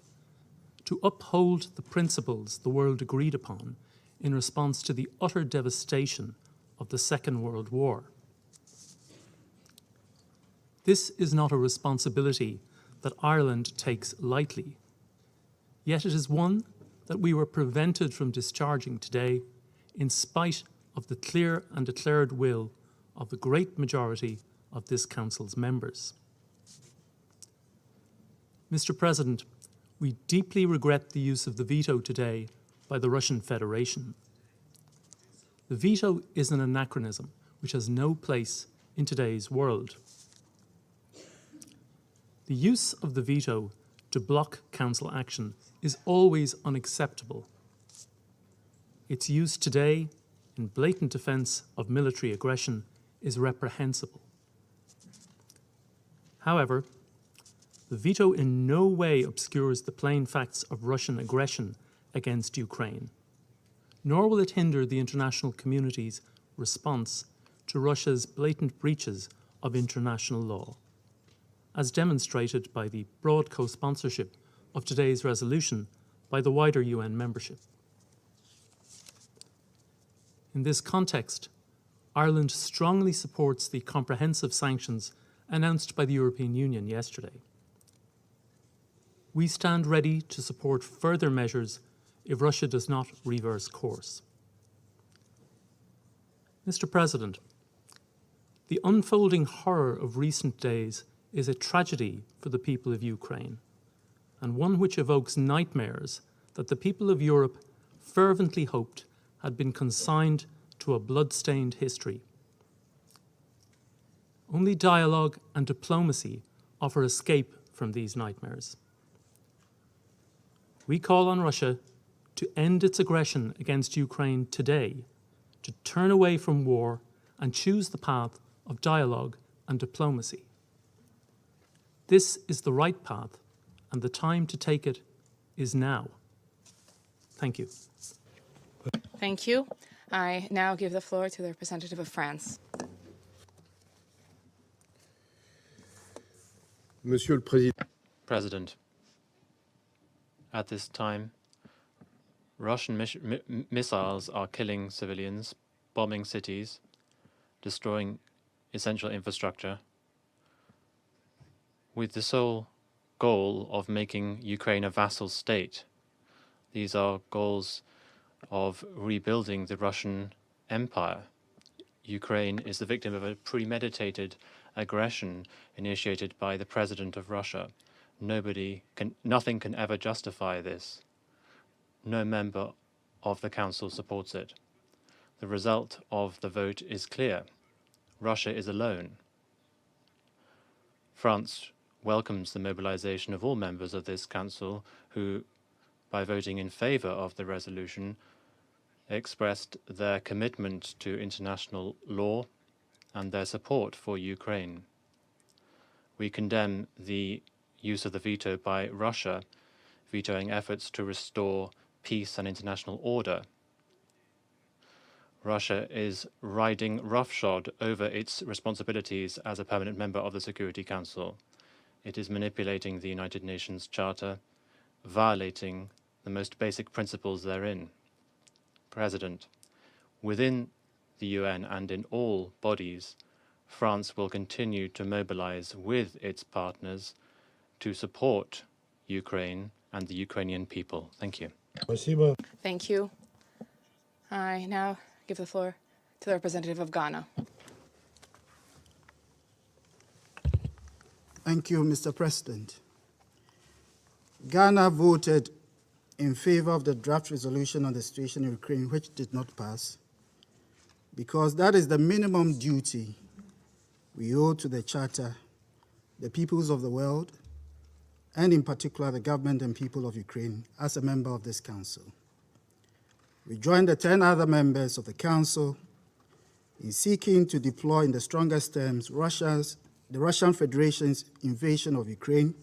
Speaker 1: to uphold the principles the world agreed upon in response to the utter devastation of the Second World War. This is not a responsibility that Ireland takes lightly, yet it is one that we were prevented from discharging today in spite of the clear and declared will of the great majority of this Council's members. Mr. President, we deeply regret the use of the veto today by the Russian Federation. The veto is an anachronism which has no place in today's world. The use of the veto to block Council action is always unacceptable. Its use today in blatant defence of military aggression is reprehensible. However, the veto in no way obscures the plain facts of Russian aggression against Ukraine, nor will it hinder the international community's response to Russia's blatant breaches of international law, as demonstrated by the broad co-sponsorship of today's resolution by the wider UN membership. In this context, Ireland strongly supports the comprehensive sanctions announced by the European Union yesterday. We stand ready to support further measures if Russia does not reverse course. Mr. President, The unfolding horror of recent days is a tragedy for the people of Ukraine, and one which evokes nightmares that the people of Europe fervently hoped had been consigned to a blood-stained history. Only dialogue and diplomacy offer escape from these nightmares. We call on Russia to end its aggression against Ukraine today, to turn away from war and choose the path of dialogue and diplomacy. This is the right path, and the time to take it is now. Thank you.
Speaker 2: Thank you. I now give the floor to the representative of France.
Speaker 11: Monsieur le Président.
Speaker 7: President, at this time, Russian missiles are killing civilians, bombing cities, destroying essential infrastructure, with the sole goal of making Ukraine a vassal state. These are goals of rebuilding the Russian Empire. Ukraine is the victim of a premeditated aggression initiated by the President of Russia. Nothing can ever justify this. No member of the Council supports it. The result of the vote is clear. Russia is alone. France welcomes the mobilization of all members of this Council who, by voting in favor of the resolution, expressed their commitment to international law and their support for Ukraine. We condemn the use of the veto by Russia, vetoing efforts to restore peace and international order. Russia is riding roughshod over its responsibilities as a permanent member of the Security Council. It is manipulating the United Nations Charter, violating the most basic principles therein. President, within the UN and in all bodies, France will continue to mobilize with its partners to support Ukraine and the Ukrainian people. Thank you.
Speaker 2: Thank you. I now give the floor to the representative of Ghana.
Speaker 12: Thank you, Mr. President. Ghana voted in favor of the draft resolution on the situation in Ukraine, which did not pass, because that is the minimum duty we owe to the Charter, the peoples of the world, and in particular the government and people of Ukraine as a member of this Council. We joined the 10 other members of the Council in seeking to deploy in the strongest terms the Russian Federation's invasion of Ukraine,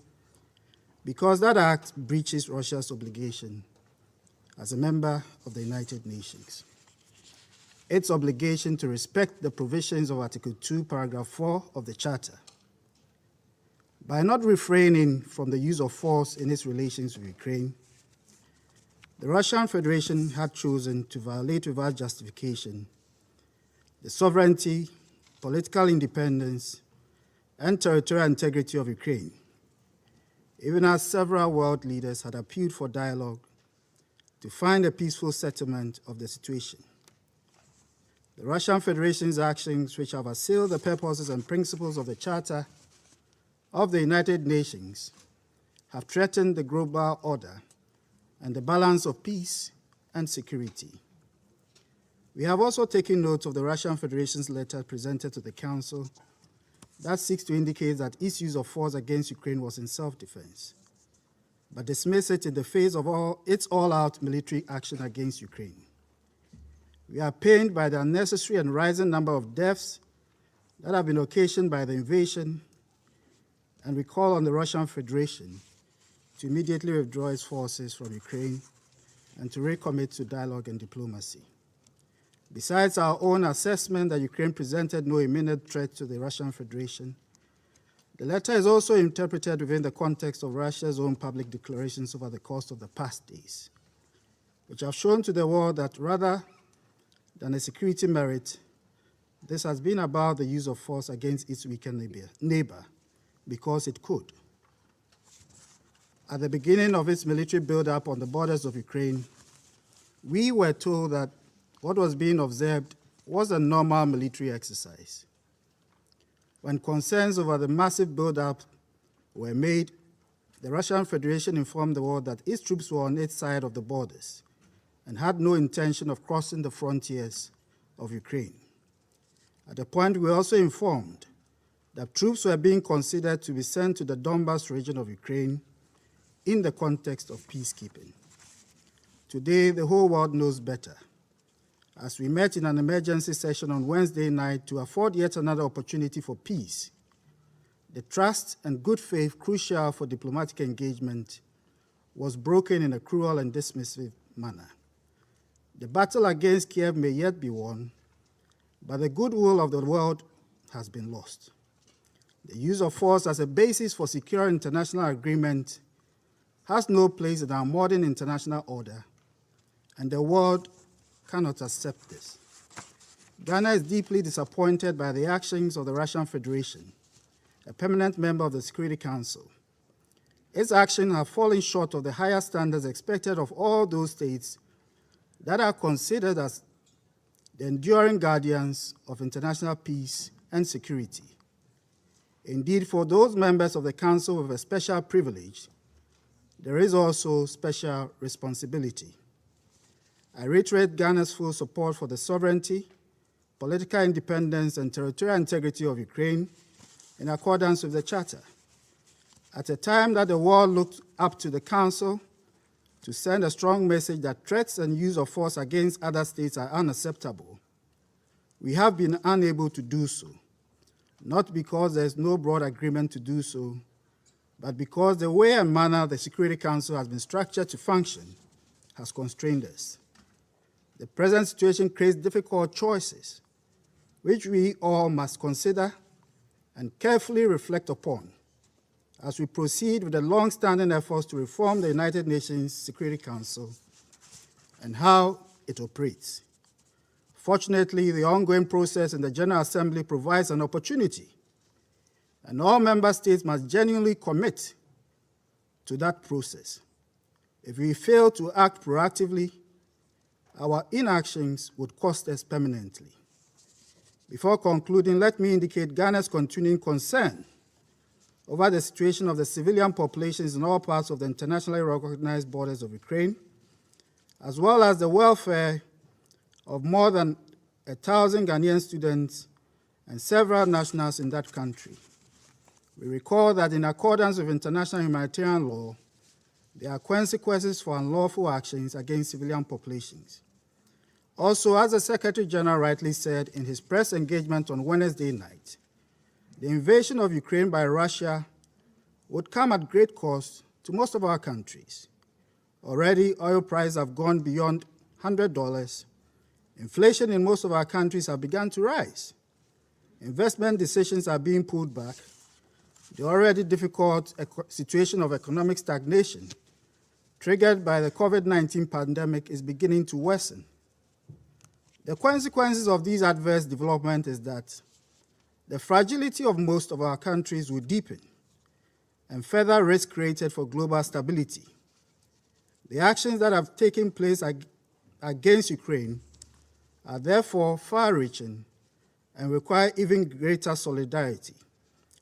Speaker 12: because that act breaches Russia's obligation as a member of the United Nations. Its obligation to respect the provisions of Article 2, Paragraph 4 of the Charter. By not refraining from the use of force in its relations with Ukraine, the Russian Federation had chosen to violate without justification the sovereignty, political independence, and territorial integrity of Ukraine, even as several world leaders had appealed for dialogue to find a peaceful settlement of the situation. The Russian Federation's actions, which have assailed the purposes and principles of the Charter of the United Nations, have threatened the global order and the balance of peace and security. We have also taken note of the Russian Federation's letter presented to the Council that seeks to indicate that its use of force against Ukraine was in self-defense, but dismiss it in the face of its all-out military action against Ukraine. We are pained by the unnecessary and rising number of deaths that have been occasioned by the invasion, and we call on the Russian Federation to immediately withdraw its forces from Ukraine and to recommit to dialogue and diplomacy. Besides our own assessment that Ukraine presented no imminent threat to the Russian Federation, the letter is also interpreted within the context of Russia's own public declarations over the course of the past days, which have shown to the world that rather than a security merit, this has been about the use of force against its weakened neighbor because it could. At the beginning of its military buildup on the borders of Ukraine, we were told that what was being observed was a normal military exercise. when concerns over the massive buildup were made, the Russian Federation informed the world that its troops were on its side of the borders and had no intention of crossing the frontiers of Ukraine. At the point, we were also informed that troops were being considered to be sent to the Donbas region of Ukraine in the context of peacekeeping. Today, the whole world knows better, as we met in an emergency session on Wednesday night to afford yet another opportunity for peace. The trust and good faith crucial for diplomatic engagement was broken in a cruel and dismissive manner. The battle against Kiev may yet be won, but the goodwill of the world has been lost. The use of force as a basis for secure international agreement has no place in our modern international order, and the world cannot accept this. Ghana is deeply disappointed by the actions of the Russian Federation, a permanent member of the Security Council. Its actions have fallen short of the higher standards expected of all those states that are considered as the enduring guardians of international peace and security. Indeed, for those members of the Council with a special privilege, there is also special responsibility. I reiterate Ghana's full support for the sovereignty, political independence, and territorial integrity of Ukraine in accordance with the Charter. At a time that the world looked up to the Council to send a strong message that threats and use of force against other states are unacceptable, we have been unable to do so, not because there is no broad agreement to do so, but because the way and manner the Security Council has been structured to function has constrained us. The present situation creates difficult choices, which we all must consider and carefully reflect upon as we proceed with the long-standing efforts to reform the United Nations Security Council and how it operates. Fortunately, the ongoing process in the General Assembly provides an opportunity, and all member states must genuinely commit to that process. If we fail to act proactively, our inactions would cost us permanently. Before concluding, let me indicate Ghana's continuing concern over the situation of the civilian populations in all parts of the internationally recognized borders of Ukraine, as well as the welfare of more than 1,000 Ghanaian students and several nationals in that country. We recall that in accordance with international humanitarian law, there are consequences for unlawful actions against civilian populations. Also, as the Secretary General rightly said in his press engagement on Wednesday night, the invasion of Ukraine by Russia would come at great cost to most of our countries. Already, oil prices have gone beyond $100. Inflation in most of our countries have begun to rise. Investment decisions are being pulled back. The already difficult situation of economic stagnation triggered by the COVID-19 pandemic is beginning to worsen. The consequences of these adverse developments is that the fragility of most of our countries will deepen and further risk created for global stability. The actions that have taken place against Ukraine are therefore far-reaching and require even greater solidarity.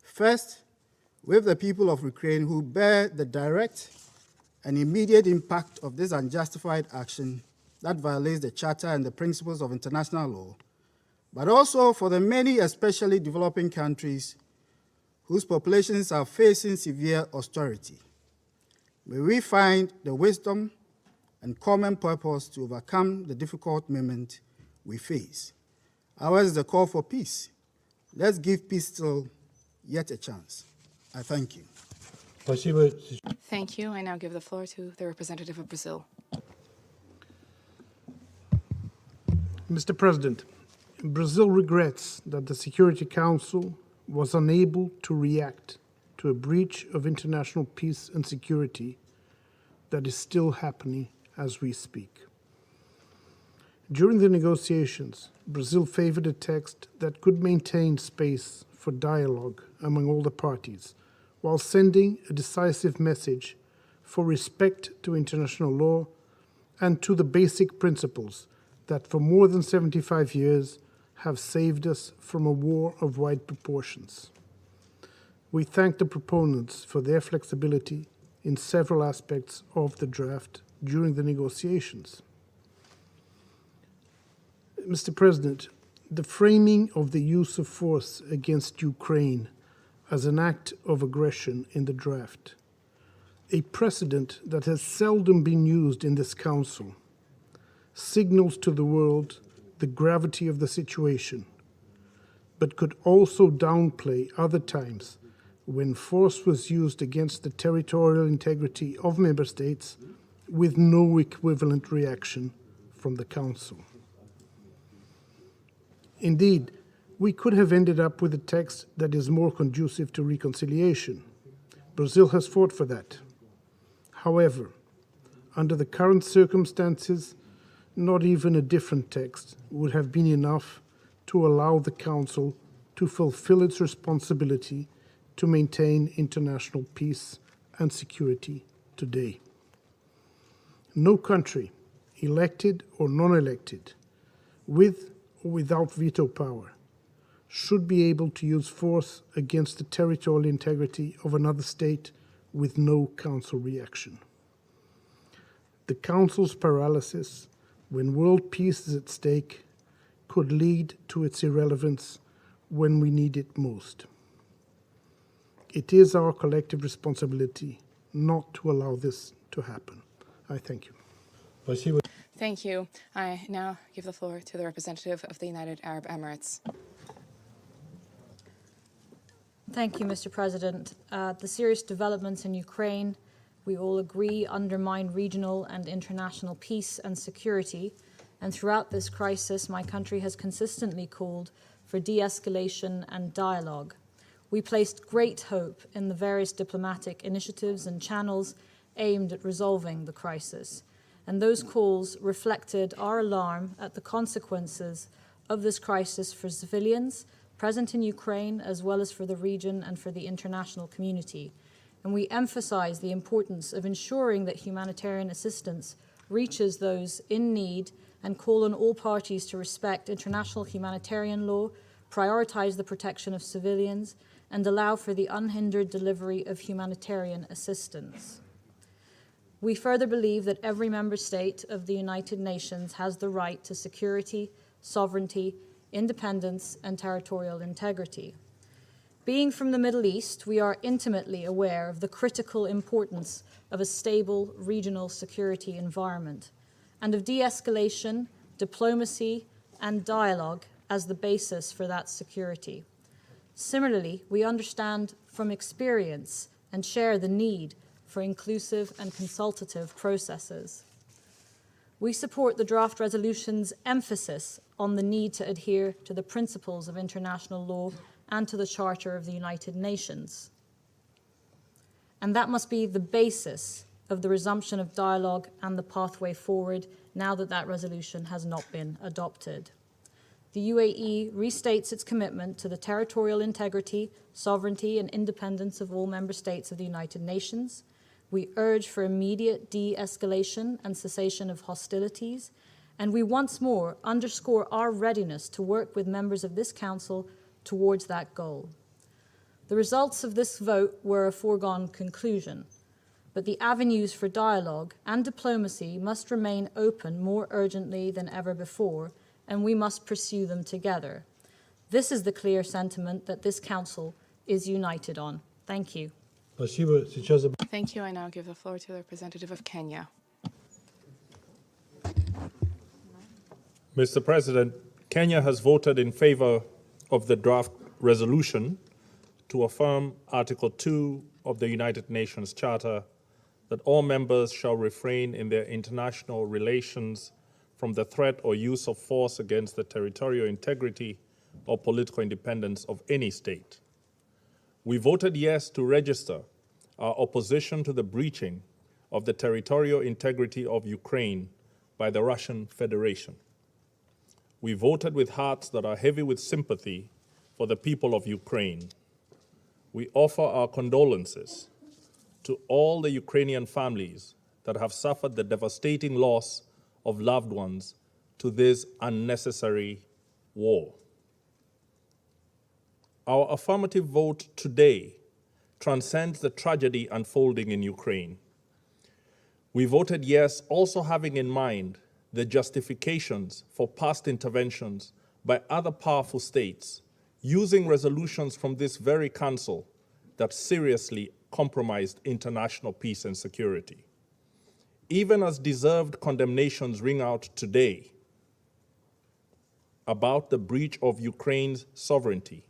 Speaker 12: First, with the people of Ukraine who bear the direct and immediate impact of this unjustified action that violates the Charter and the principles of international law, but also for the many, especially developing countries, whose populations are facing severe austerity. May we find the wisdom and common purpose to overcome the difficult moment we face. Ours is the call for peace. Let's give peace still yet a chance. I thank you.
Speaker 2: Thank you. I now give the floor to the representative of Brazil.
Speaker 8: Mr. President, Brazil regrets that the Security Council was unable to react to a breach of international peace and security that is still happening as we speak. During the negotiations, Brazil favored a text that could maintain space for dialogue among all the parties, while sending a decisive message for respect to international law and to the basic principles that for more than 75 years have saved us from a war of wide proportions. We thank the proponents for their flexibility in several aspects of the draft during the negotiations. Mr. President, the framing of the use of force against Ukraine as an act of aggression in the draft, a precedent that has seldom been used in this Council, signals to the world the gravity of the situation, but could also downplay other times when force was used against the territorial integrity of member states with no equivalent reaction from the Council. Indeed, we could have ended up with a text that is more conducive to reconciliation. Brazil has fought for that. However, under the current circumstances, not even a different text would have been enough to allow the Council to fulfill its responsibility to maintain international peace and security today. No country, elected or non-elected, with or without veto power, should be able to use force against the territorial integrity of another state with no Council reaction. The Council's paralysis, when world peace is at stake, could lead to its irrelevance when we need it most. It is our collective responsibility not to allow this to happen. I thank you.
Speaker 2: Thank you. I now give the floor to the representative of the United Arab Emirates.
Speaker 11: Thank you, Mr. President. The serious developments in Ukraine, we all agree, undermine regional and international peace and security. And throughout this crisis, my country has consistently called for de-escalation and dialogue. We placed great hope in the various diplomatic initiatives and channels aimed at resolving the crisis. And those calls reflected our alarm at the consequences of this crisis for civilians present in Ukraine, as well as for the region and for the international community. And we emphasize the importance of ensuring that humanitarian assistance reaches those in need and call on all parties to respect international humanitarian law, prioritize the protection of civilians, and allow for the unhindered delivery of humanitarian assistance. We further believe that every member state of the United Nations has the right to security, sovereignty, independence, and territorial integrity. Being from the Middle East, we are intimately aware of the critical importance of a stable regional security environment and of de-escalation, diplomacy, and dialogue as the basis for that security. Similarly, we understand from experience and share the need for inclusive and consultative processes. We support the draft resolution's emphasis on the need to adhere to the principles of international law and to the Charter of the United Nations. And that must be the basis of the resumption of dialogue and the pathway forward now that that resolution has not been adopted. The UAE restates its commitment to the territorial integrity, sovereignty, and independence of all member states of the United Nations. We urge for immediate de-escalation and cessation of hostilities, and we once more underscore our readiness to work with members of this Council towards that goal. The results of this vote were a foregone conclusion, but the avenues for dialogue and diplomacy must remain open more urgently than ever before, and we must pursue them together. This is the clear sentiment that this Council is united on. Thank you.
Speaker 2: Thank you. I now give the floor to the representative of Kenya.
Speaker 13: Mr. President, Kenya has voted in favor of the draft resolution to affirm Article 2 of the United Nations Charter that all members shall refrain in their international relations from the threat or use of force against the territorial integrity or political independence of any state. We voted yes to register our opposition to the breaching of the territorial integrity of Ukraine by the Russian Federation. We voted with hearts that are heavy with sympathy for the people of Ukraine. We offer our condolences to all the Ukrainian families that have suffered the devastating loss of loved ones to this unnecessary war. our affirmative vote today transcends the tragedy unfolding in Ukraine. We voted yes, also having in mind the justifications for past interventions by other powerful states using resolutions from this very council that seriously compromised international peace and security. Even as deserved condemnations ring out today about the breach of Ukraine's sovereignty,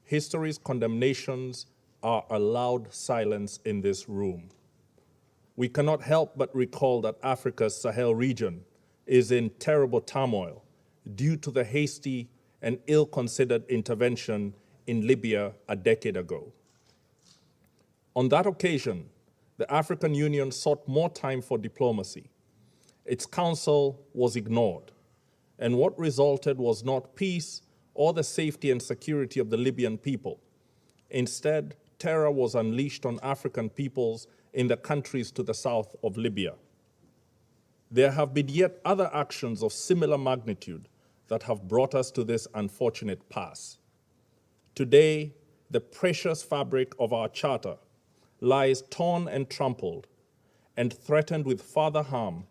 Speaker 13: history's condemnations are a loud silence in this room. We cannot help but recall that Africa's Sahel region is in terrible turmoil due to the hasty and ill-considered intervention in Libya a decade ago. On that occasion, the African Union sought more time for diplomacy. Its counsel was ignored, and what resulted was not peace or the safety and security of the Libyan people. Instead, terror was unleashed on African peoples in the countries to the south of Libya. There have been yet other actions of similar magnitude that have brought us to this unfortunate pass. Today, the precious fabric of our charter lies torn and trampled and threatened with further harm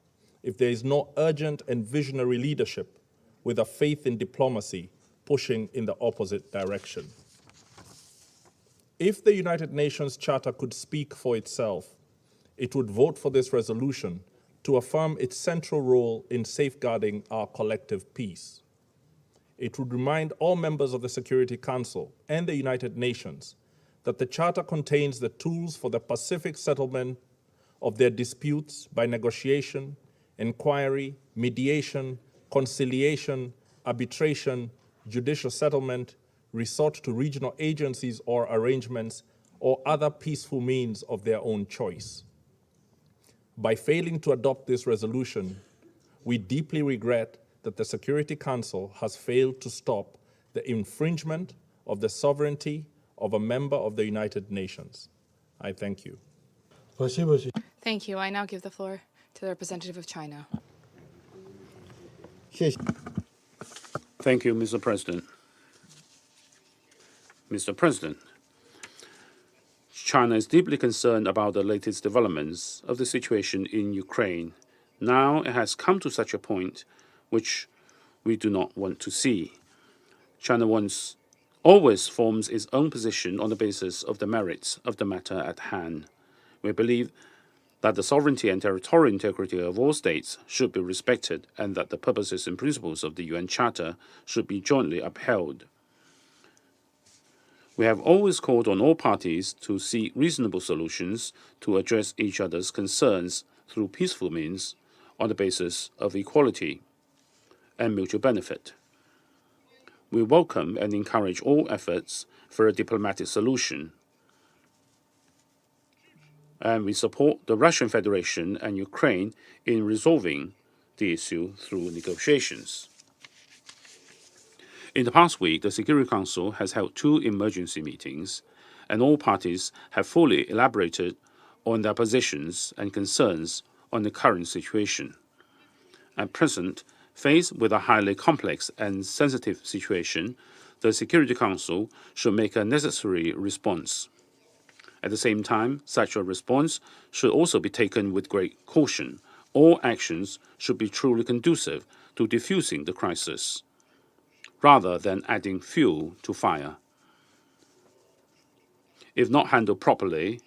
Speaker 13: if there is no urgent and visionary leadership with a faith in diplomacy pushing in the opposite direction. If the United Nations Charter could speak for itself, it would vote for this resolution to affirm its central role in safeguarding our collective peace. It would remind all members of the Security Council and the United Nations that the Charter contains the tools for the pacific settlement of their disputes by negotiation, inquiry, mediation, conciliation, arbitration, judicial settlement, resort to regional agencies or arrangements, or other peaceful means of their own choice. By failing to adopt this resolution, we deeply regret that the Security Council has failed to stop the infringement of the sovereignty of a member of the United Nations. I thank you.
Speaker 2: Thank you. I now give the floor to the representative of China.
Speaker 14: Thank you, Mr. President. Mr. President, China is deeply concerned about the latest developments of the situation in Ukraine. Now it has come to such a point which we do not want to see. China always forms its own position on the basis of the merits of the matter at hand. We believe that the sovereignty and territorial integrity of all states should be respected and that the purposes and principles of the UN Charter should be jointly upheld. We have always called on all parties to seek reasonable solutions to address each other's concerns through peaceful means on the basis of equality and mutual benefit. We welcome and encourage all efforts for a diplomatic solution, and we support the Russian Federation and Ukraine in resolving the issue through negotiations. In the past week, the Security Council has held 2 emergency meetings, and all parties have fully elaborated on their positions and concerns on the current situation. At present, faced with a highly complex and sensitive situation, the Security Council should make a necessary response. At the same time, such a response should also be taken with great caution. All actions should be truly conducive to defusing the crisis, rather than adding fuel to fire. If not handled properly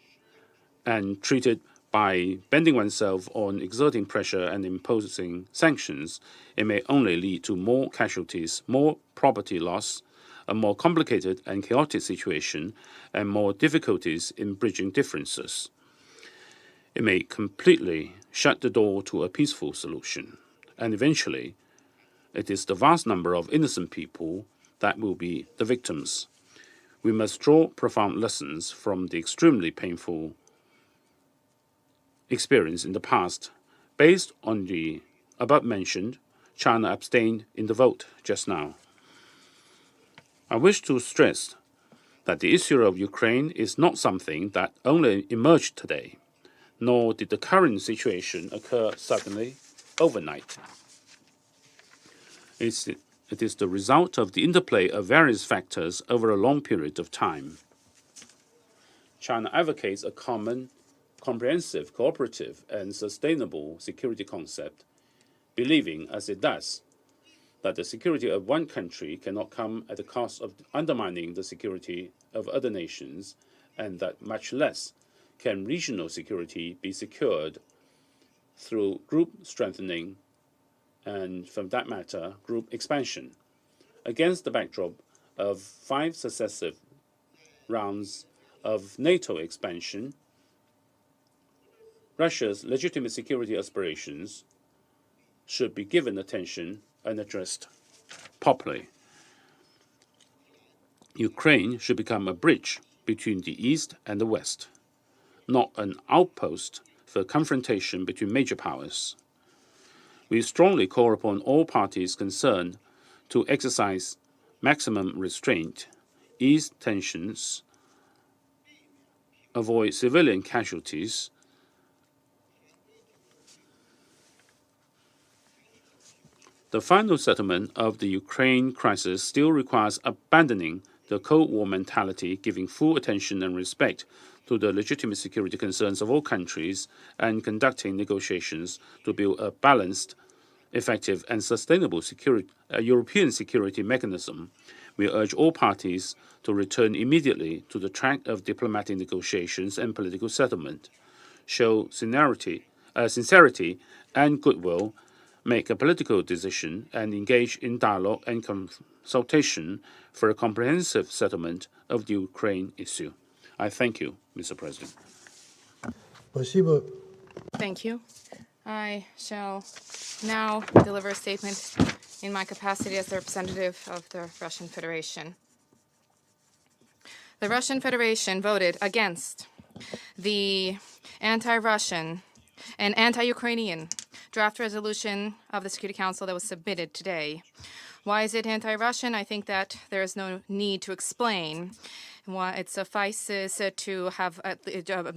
Speaker 14: and treated by bending oneself on exerting pressure and imposing sanctions, it may only lead to more casualties, more property loss, a more complicated and chaotic situation, and more difficulties in bridging differences. It may completely shut the door to a peaceful solution, and eventually, it is the vast number of innocent people that will be the victims. We must draw profound lessons from the extremely painful experience in the past. Based on the above mentioned, China abstained in the vote just now. I wish to stress that the issue of Ukraine is not something that only emerged today, nor did the current situation occur suddenly overnight. It It is the result of the interplay of various factors over a long period of time. China advocates a common, comprehensive, cooperative, and sustainable security concept, believing, as it does, that the security of one country cannot come at the cost of undermining the security of other nations, and that much less can regional security be secured through group strengthening and, from that matter, group expansion. Against the backdrop of 5 successive rounds of NATO expansion, Russia's legitimate security aspirations should be given attention and addressed properly. Ukraine should become a bridge between the East and the West, not an outpost for confrontation between major powers. We strongly call upon all parties concerned to exercise maximum restraint, ease tensions, avoid civilian casualties, the final settlement of the Ukraine crisis still requires abandoning the Cold War mentality, giving full attention and respect to the legitimate security concerns of all countries, and conducting negotiations to build a balanced, effective, and sustainable European security mechanism. We urge all parties to return immediately to the track of diplomatic negotiations and political settlement, show sincerity and goodwill, make a political decision, and engage in dialogue and consultation for a comprehensive settlement of the Ukraine issue. I thank you, Mr. President.
Speaker 2: Thank you. I shall now deliver a statement in my capacity as the representative of the Russian Federation. The Russian Federation voted against the anti-Russian and anti-Ukrainian draft resolution of the Security Council that was submitted today. Why is it anti-Russian? I think that there is no need to explain. It suffices to have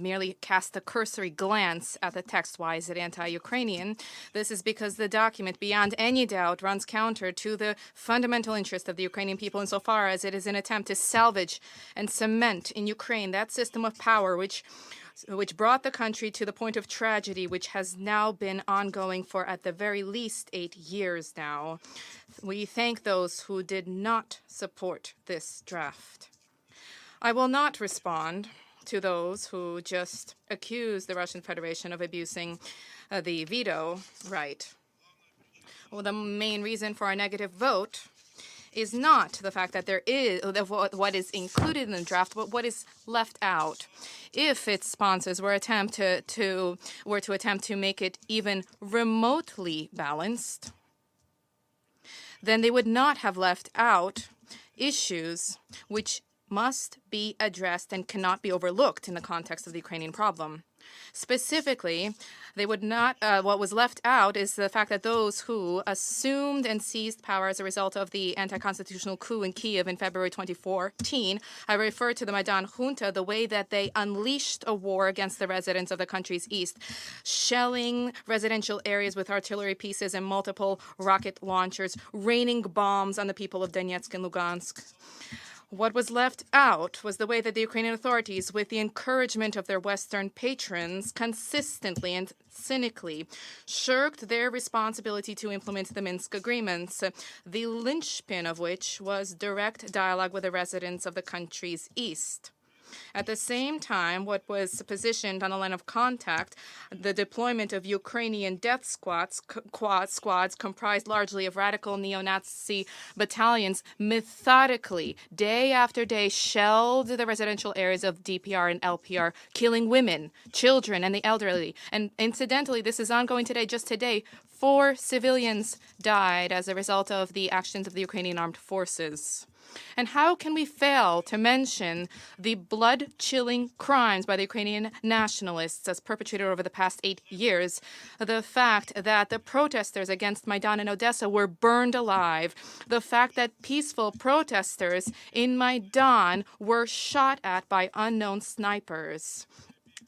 Speaker 2: merely cast a cursory glance at the text. Why is it anti-Ukrainian? This is because the document, beyond any doubt, runs counter to the fundamental interest of the Ukrainian people insofar as it is an attempt to salvage and cement in Ukraine that system of power which brought the country to the point of tragedy, which has now been ongoing for at the very least 8 years now. We thank those who did not support this draft. I will not respond to those who just accuse the Russian Federation of abusing the veto right. Well, the main reason for our negative vote is not the fact that there is what is included in the draft, but what is left out. If its sponsors were to attempt to make it even remotely balanced, then they would not have left out issues which must be addressed and cannot be overlooked in the context of the Ukrainian problem. Specifically, they would not. What was left out is the fact that those who assumed and seized power as a result of the anti-constitutional coup in Kiev in February 2014, I refer to the Maidan junta, the way that they unleashed a war against the residents of the country's east, shelling residential areas with artillery pieces and multiple rocket launchers, raining bombs on the people of Donetsk and Lugansk. What was left out was the way that the Ukrainian authorities, with the encouragement of their Western patrons, consistently and cynically shirked their responsibility to implement the Minsk agreements, the linchpin of which was direct dialogue with the residents of the country's east. At the same time, what was positioned on the line of contact, the deployment of Ukrainian death squads comprised largely of radical neo-Nazi battalions, methodically, day after day, shelled the residential areas of DPR and LPR, killing women, children, and the elderly. And incidentally, this is ongoing today. Just today, 4 civilians died as a result of the actions of the Ukrainian armed forces. And how can we fail to mention the blood-chilling crimes by the Ukrainian nationalists as perpetrated over the past 8 years? The fact that the protesters against Maidan in Odessa were burned alive. The fact that peaceful protesters in Maidan were shot at by unknown snipers.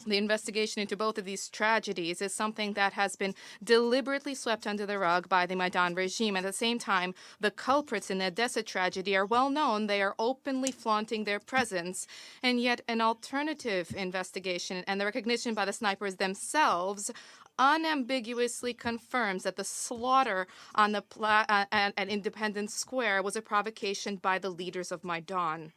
Speaker 2: The investigation into both of these tragedies is something that has been deliberately swept under the rug by the Maidan regime. At the same time, the culprits in the Odessa tragedy are well known. They are openly flaunting their presence. And yet an alternative investigation and the recognition by the snipers themselves unambiguously confirms that the slaughter on the at Independence Square was a provocation by the leaders of Maidan.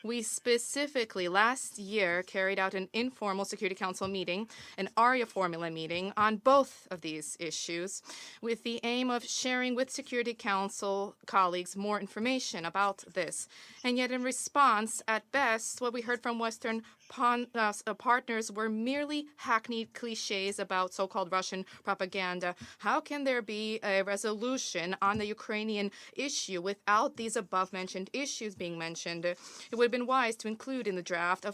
Speaker 2: We specifically last year carried out an informal Security Council meeting, an ARIA formula meeting, on both of these issues with the aim of sharing with Security Council colleagues more information about this. And yet in response, at best, what we heard from Western partners were merely hackneyed cliches about so-called Russian propaganda. How can there be a resolution on the Ukrainian issue without these above-mentioned issues being mentioned? It would have been wise to include in the draft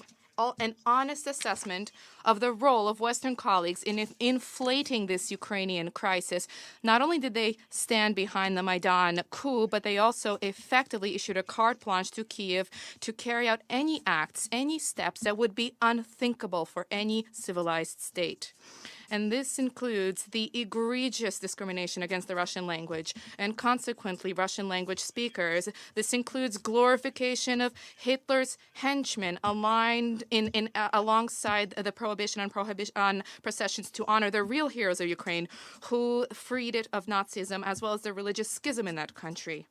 Speaker 2: an honest assessment of the role of Western colleagues in inflating this Ukrainian crisis. Not only did they stand behind the Maidan coup, but they also effectively issued a carte blanche to Kiev to carry out any acts, any steps that would be unthinkable for any civilized state. And this includes the egregious discrimination against the Russian language and consequently Russian language speakers. This includes glorification of Hitler's henchmen aligned alongside the prohibition on processions to honor the real heroes of Ukraine who freed it of Nazism as well as the religious schism in that country.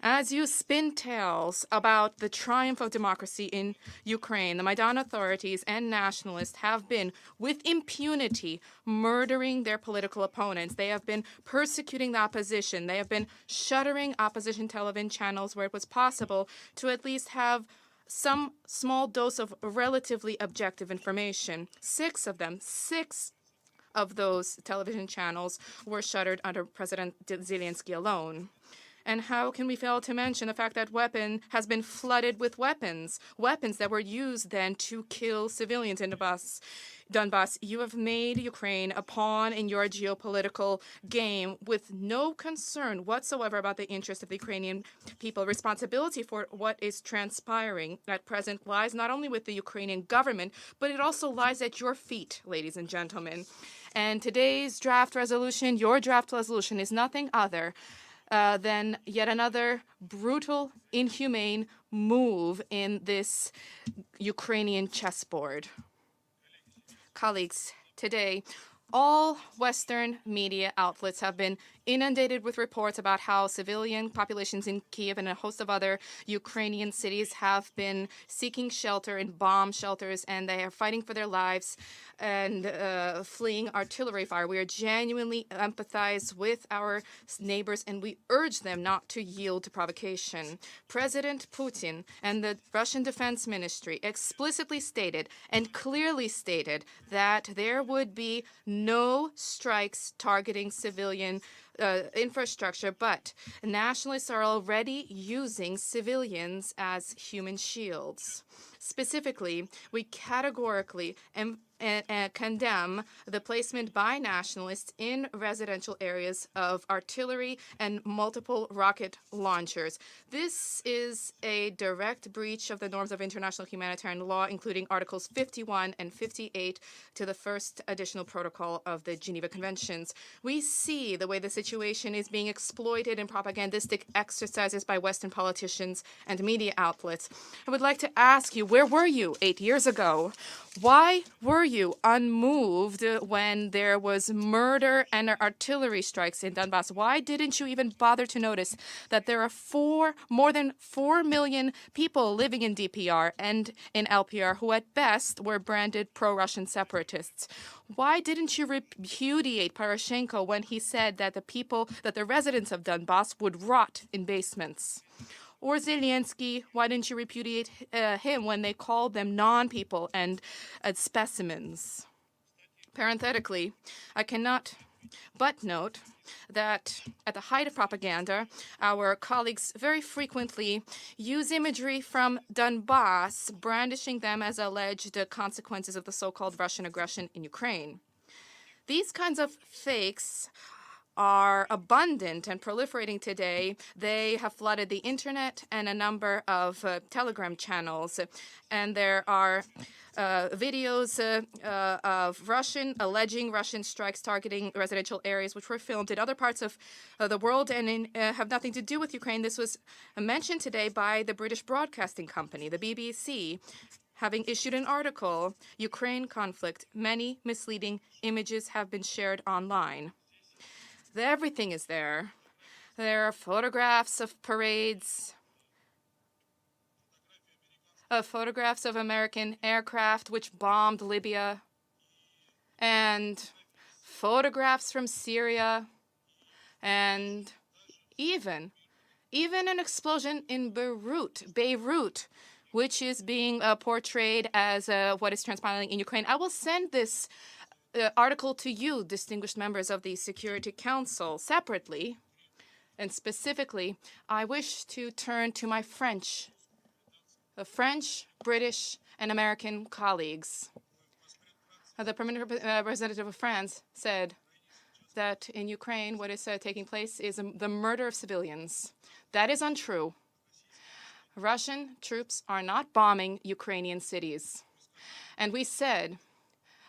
Speaker 2: As you spin tales about the triumph of democracy in Ukraine, the Maidan authorities and nationalists have been, with impunity, murdering their political opponents. They have been persecuting the opposition. They have been shuttering opposition television channels where it was possible to at least have some small dose of relatively objective information. Six of those television channels were shuttered under President Zelensky alone. And how can we fail to mention the fact that weapon has been flooded with weapons that were used then to kill civilians in Donbass. You have made Ukraine a pawn in your geopolitical game with no concern whatsoever about the interests of the Ukrainian people. Responsibility for what is transpiring at present lies not only with the Ukrainian government, but it also lies at your feet, ladies and gentlemen. And today's draft resolution, your draft resolution, is nothing other than yet another brutal, inhumane move in this Ukrainian chessboard. Colleagues, today, all Western media outlets have been inundated with reports about how civilian populations in Kiev and a host of other Ukrainian cities have been seeking shelter in bomb shelters, and they are fighting for their lives and fleeing artillery fire. We are genuinely empathize with our neighbors, and we urge them not to yield to provocation. President Putin and the Russian Defense Ministry explicitly stated and clearly stated that there would be no strikes targeting civilian infrastructure, but nationalists are already using civilians as human shields. Specifically, we categorically condemn the placement by nationalists in residential areas of artillery and multiple rocket launchers. This is a direct breach of the norms of international humanitarian law, including Articles 51 and 58 to the first additional protocol of the Geneva Conventions. We see the way the situation is being exploited in propagandistic exercises by Western politicians and media outlets. I would like to ask you, where were you 8 years ago? Why were you unmoved when there was murder and artillery strikes in Donbass? Why didn't you even bother to notice that there are more than 4 million people living in DPR and in LPR who at best were branded pro-Russian separatists? Why didn't you repudiate Poroshenko when he said that the residents of Donbass would rot in basements? Or Zelensky, why didn't you repudiate him when they called them non-people and specimens? Parenthetically, I cannot but note that at the height of propaganda, our colleagues very frequently use imagery from Donbass, brandishing them as alleged consequences of the so-called Russian aggression in Ukraine. These kinds of fakes are abundant and proliferating today. They have flooded the internet and a number of Telegram channels. And there are videos of alleging Russian strikes targeting residential areas, which were filmed in other parts of the world and have nothing to do with Ukraine. This was mentioned today by the British Broadcasting Company, the BBC, having issued an article, Ukraine conflict, many misleading images have been shared online. Everything is there. There are photographs of parades, photographs of American aircraft which bombed Libya, and photographs from Syria, and even an explosion in Beirut, which is being portrayed as what is transpiring in Ukraine. I will send this article to you, distinguished members of the Security Council, separately. And specifically, I wish to turn to my French, British, and American colleagues. The permanent representative of France said that in Ukraine, what is taking place is the murder of civilians. That is untrue. Russian troops are not bombing Ukrainian cities. And we said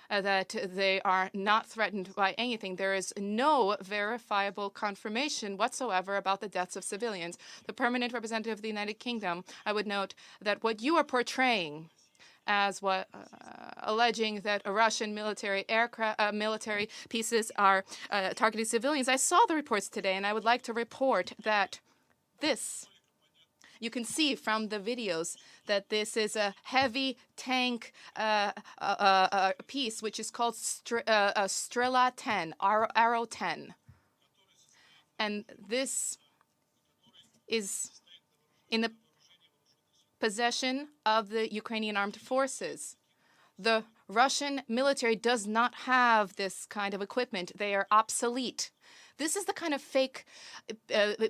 Speaker 2: that they are not threatened by anything. There is no verifiable confirmation whatsoever about the deaths of civilians. The permanent representative of the United Kingdom, I would note that what you are portraying as what alleging that Russian military pieces are targeting civilians. I saw the reports today, and I would like to report that you can see from the videos that this is a heavy tank piece, which is called Strela 10, Arrow 10. And this is in the possession of the Ukrainian armed forces. The Russian military does not have this kind of equipment. They are obsolete. This is the kind of fake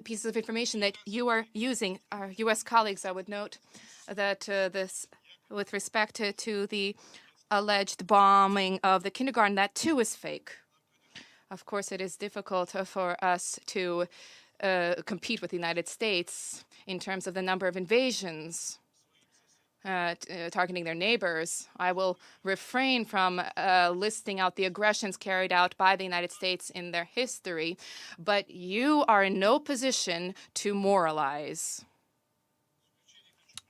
Speaker 2: pieces of information that you are using. Our U.S. colleagues, I would note that this, with respect to the alleged bombing of the kindergarten, that too is fake. Of course, it is difficult for us to compete with the United States in terms of the number of invasions targeting their neighbors. I will refrain from listing out the aggressions carried out by the United States in their history, but you are in no position to moralize.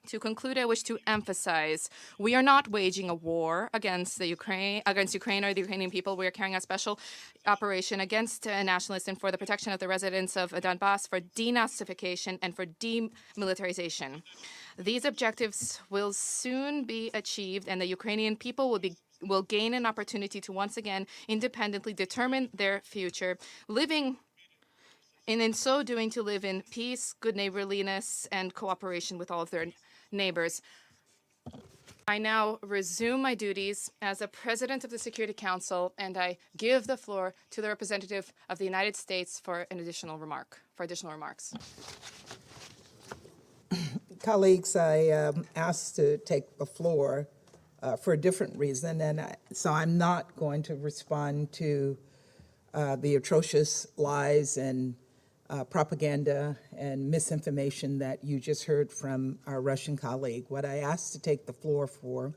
Speaker 2: To conclude, I wish to emphasize we are not waging a war against Ukraine or the Ukrainian people. We are carrying out a special operation against nationalists and for the protection of the residents of Donbass, for denazification and for demilitarization. These objectives will soon be achieved, and the Ukrainian people will gain an opportunity to once again independently determine their future, living and in so doing to live in peace, good neighborliness, and cooperation with all of their neighbors. I now resume my duties as a president of the Security Council, and I give the floor to the representative of the United States for additional remarks.
Speaker 3: Colleagues, I asked to take the floor for a different reason, and so I'm not going to respond to the atrocious lies and propaganda and misinformation that you just heard from our Russian colleague. What I asked to take the floor for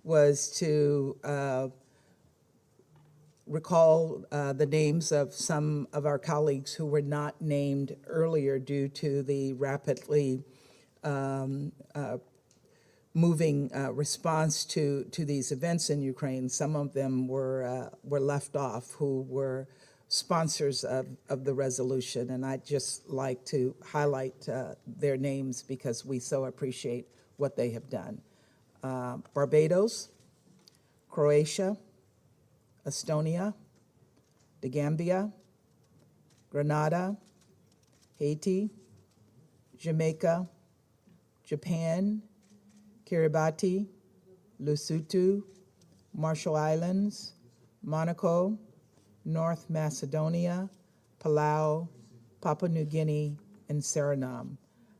Speaker 3: was to recall the names of some of our colleagues who were not named earlier due to the rapidly moving response to these events in Ukraine. Some of them were left off, who were sponsors of the resolution, and I'd just like to highlight their names because we so appreciate what they have done. Barbados, Croatia, Estonia, the Gambia, Grenada, Haiti, Jamaica, Japan, Kiribati, Lesotho, Marshall Islands, Monaco, North Macedonia, Palau, Papua New Guinea, and Suriname.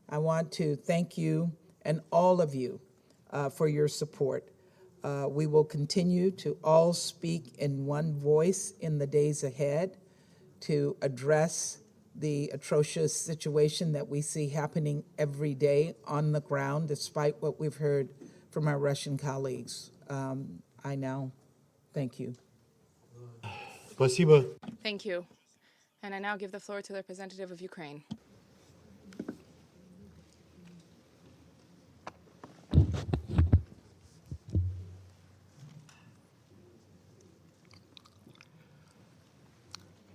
Speaker 3: I want to thank you and all of you for your support. We will continue to all speak in one voice in the days ahead to address the atrocious situation that we see happening every day on the ground, despite what we've heard from our Russian colleagues. I now thank you.
Speaker 6: Спасибо.
Speaker 2: Thank you. And I now give the floor to the representative of Ukraine.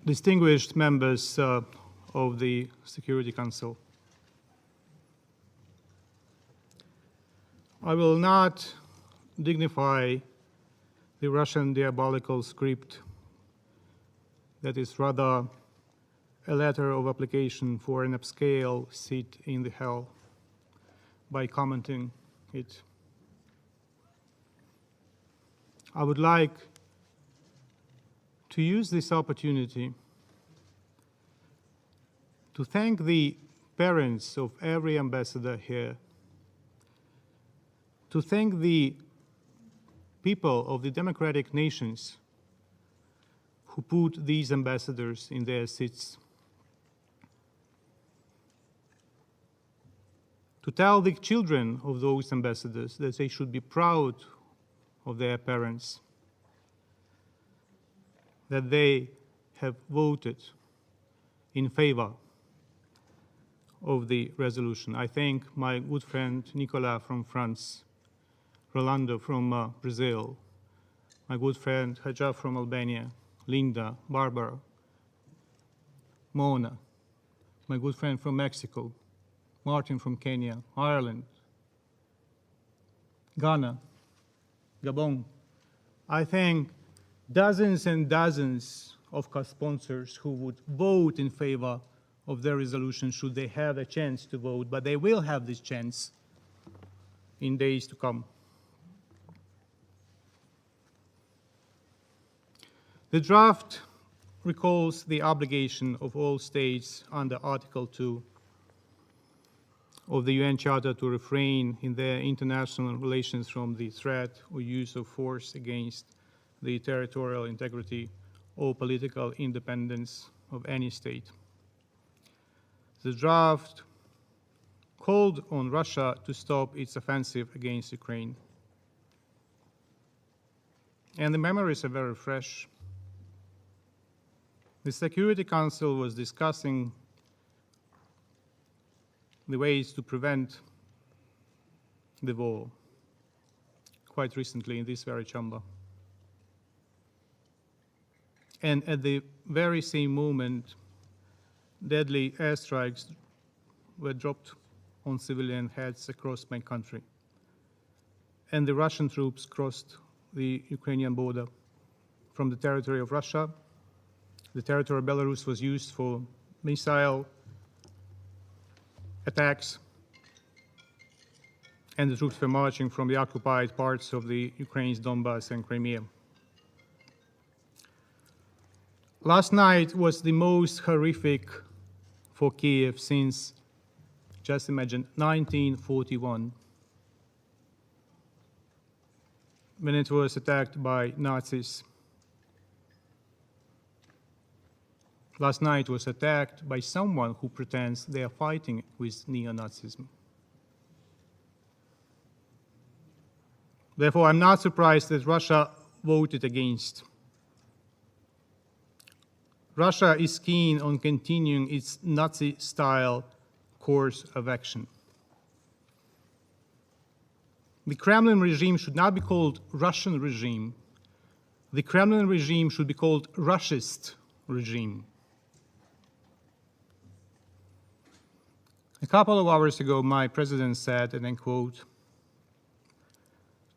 Speaker 15: Distinguished members of the Security Council, I will not dignify the Russian diabolical script that is rather a letter of application for an upscale seat in the hell by commenting it. I would like to use this opportunity to thank the parents of every ambassador here, to thank the people of the democratic nations who put these ambassadors in their seats, to tell the children of those ambassadors that they should be proud of their parents, that they have voted in favor of the resolution. I thank my good friend Nicolas from France, Rolando from Brazil, my good friend Hajar from Albania, Linda, Barbara, Mona, my good friend from Mexico, Martin from Kenya, Ireland, Ghana, Gabon. I thank dozens and dozens of co-sponsors who would vote in favor of their resolution should they have a chance to vote, but they will have this chance in days to come. The draft recalls the obligation of all states under Article 2 of the UN Charter to refrain in their international relations from the threat or use of force against the territorial integrity or political independence of any state. The draft called on Russia to stop its offensive against Ukraine. And the memories are very fresh. The Security Council was discussing the ways to prevent the war quite recently in this very chamber. And at the very same moment, deadly airstrikes were dropped on civilian heads across my country. And the Russian troops crossed the Ukrainian border from the territory of Russia. The territory of Belarus was used for missile attacks, and the troops were marching from the occupied parts of the Ukraine's Donbass and Crimea. Last night was the most horrific for Kiev since, just imagine, 1941, when it was attacked by Nazis. Last night was attacked by someone who pretends they are fighting with neo-Nazism. Therefore, I'm not surprised that Russia voted against. Russia is keen on continuing its Nazi-style course of action. The Kremlin regime should not be called Russian regime. The Kremlin regime should be called Russist regime. A couple of hours ago, my president said, and I quote,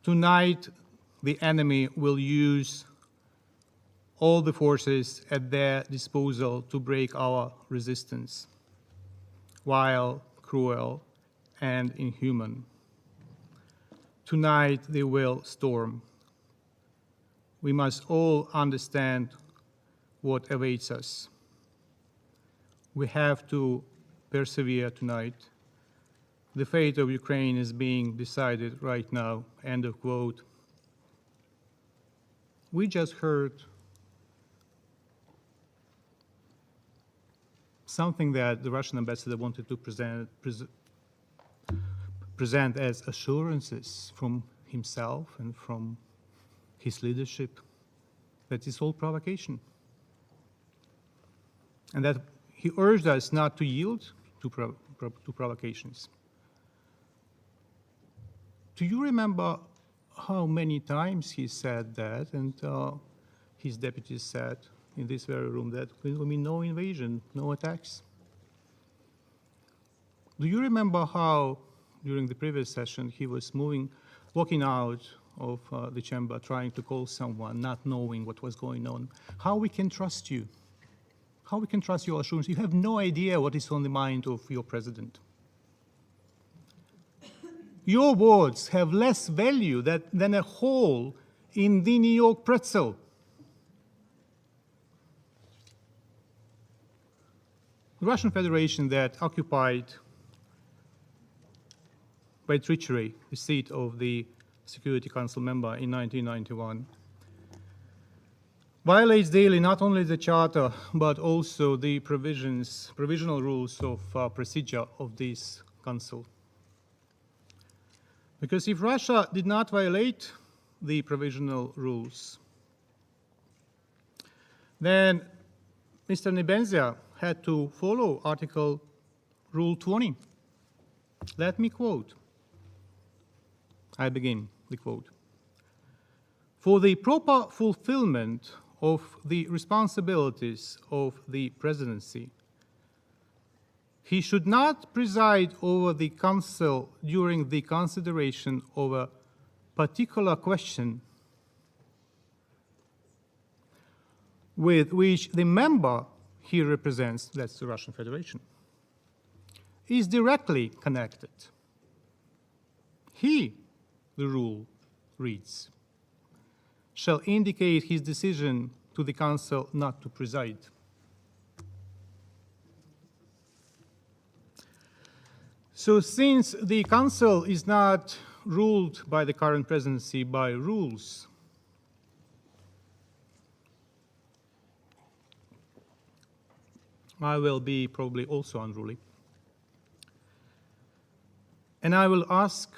Speaker 15: "Tonight, the enemy will use all the forces at their disposal to break our resistance, vile, cruel, and inhuman. Tonight, they will storm. We must all understand what awaits us. We have to persevere tonight. The fate of Ukraine is being decided right now," end of quote. We just heard something that the Russian ambassador wanted to present as assurances from himself and from his leadership that it's all provocation. And that he urged us not to yield to provocations. Do you remember how many times he said that, and his deputies said in this very room that there will be no invasion, no attacks? Do you remember how, during the previous session, he was walking out of the chamber, trying to call someone, not knowing what was going on? How we can trust you? How we can trust your assurance? You have no idea what is on the mind of your president. Your words have less value than a hole in the New York pretzel. The Russian Federation that occupied by treachery the seat of the Security Council member in 1991 violates daily not only the Charter, but also the provisional rules of procedure of this Council. Because if Russia did not violate the provisional rules, then Mr. Nebenzia had to follow Article Rule 20. Let me quote. I begin the quote. For the proper fulfillment of the responsibilities of the presidency, he should not preside over the Council during the consideration of a particular question with which the member he represents, that's the Russian Federation, is directly connected. He, the rule reads, shall indicate his decision to the Council not to preside. So since the Council is not ruled by the current presidency by rules, I will be probably also unruly. And I will ask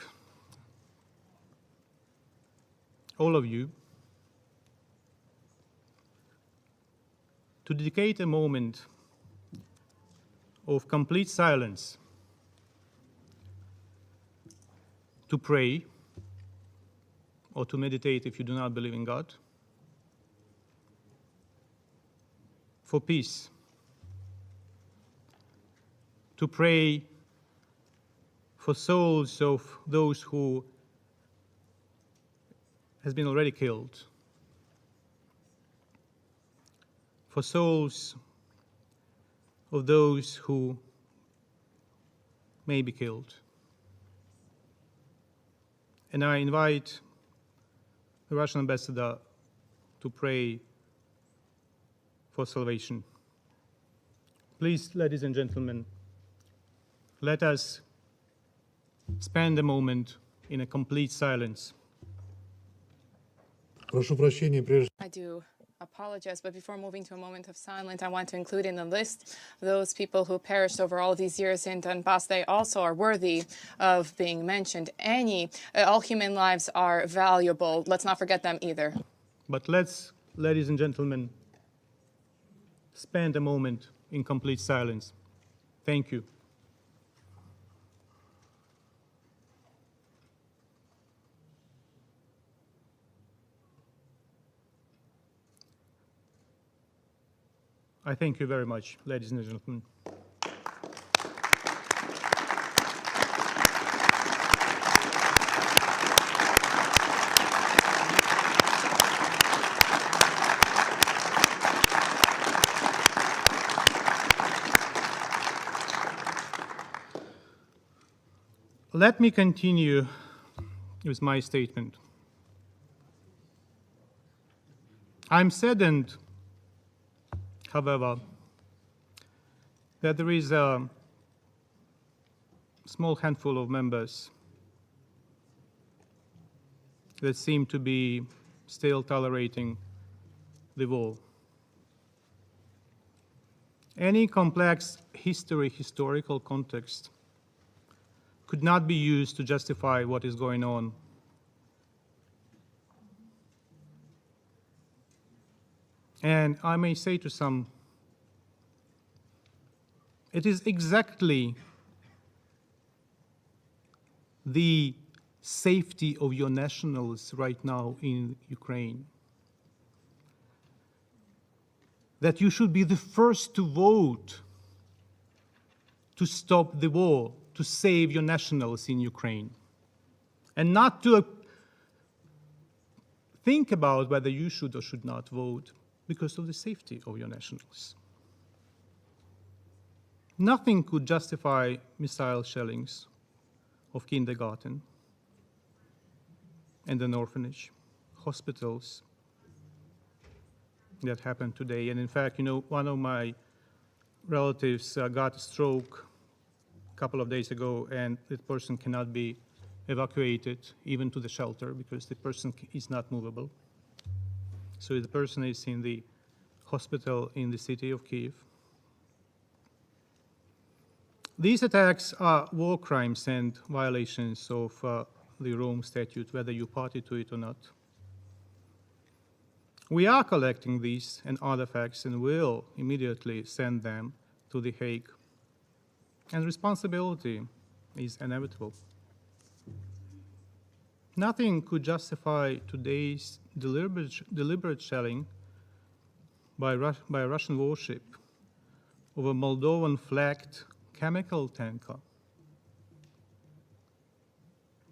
Speaker 15: all of you to dedicate a moment of complete silence to pray or to meditate if you do not believe in God, for peace, to pray for souls of those who has been already killed, for souls of those who may be killed. And I invite the Russian ambassador to pray for salvation. Please, ladies and gentlemen, let us spend a moment in a complete silence.
Speaker 6: Прошу прощения, прежде
Speaker 2: I do apologize, but before moving to a moment of silence, I want to include in the list those people who perished over all these years in Donbass. They also are worthy of being mentioned. All human lives are valuable. Let's not forget them either.
Speaker 15: But let's, ladies and gentlemen, spend a moment in complete silence. Thank you. I thank you very much, ladies and gentlemen. Let me continue with my statement. I'm saddened, however, that there is a small handful of members that seem to be still tolerating the war. Any complex historical context could not be used to justify what is going on. And I may say to some, it is exactly the safety of your nationals right now in Ukraine that you should be the first to vote to stop the war, to save your nationals in Ukraine, and not to think about whether you should or should not vote because of the safety of your nationals. Nothing could justify missile shellings of kindergarten and an orphanage, hospitals that happened today. And in fact, one of my relatives got a stroke a couple of days ago, and that person cannot be evacuated even to the shelter because the person is not movable. So the person is in the hospital in the city of Kyiv. These attacks are war crimes and violations of the Rome Statute, whether you party to it or not. We are collecting these and other facts and will immediately send them to The Hague. And responsibility is inevitable. Nothing could justify today's deliberate shelling by a Russian warship of a Moldovan-flagged chemical tanker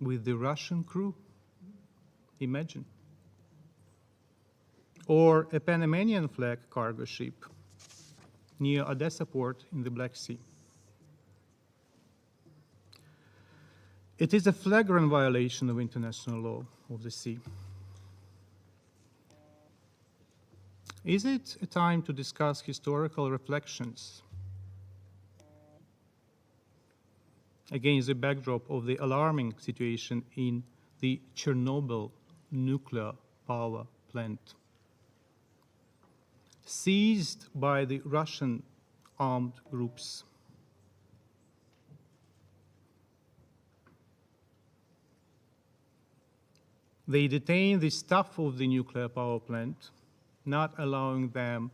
Speaker 15: with the Russian crew. Imagine. Or a Panamanian flag cargo ship near Odessa port in the Black Sea. It is a flagrant violation of international law of the sea. Is it a time to discuss historical reflections against the backdrop of the alarming situation in the Chernobyl nuclear power plant, seized by the Russian armed groups? They detain the staff of the nuclear power plant, not allowing them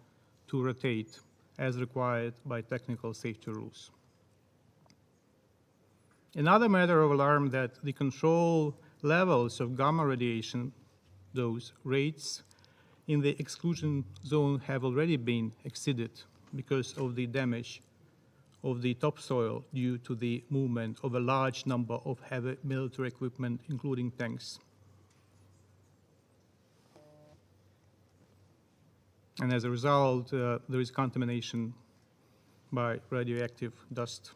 Speaker 15: to rotate as required by technical safety rules. Another matter of alarm that the control levels of gamma radiation, those rates in the exclusion zone, have already been exceeded because of the damage of the topsoil due to the movement of a large number of heavy military equipment, including tanks. And as a result, there is contamination by radioactive dust.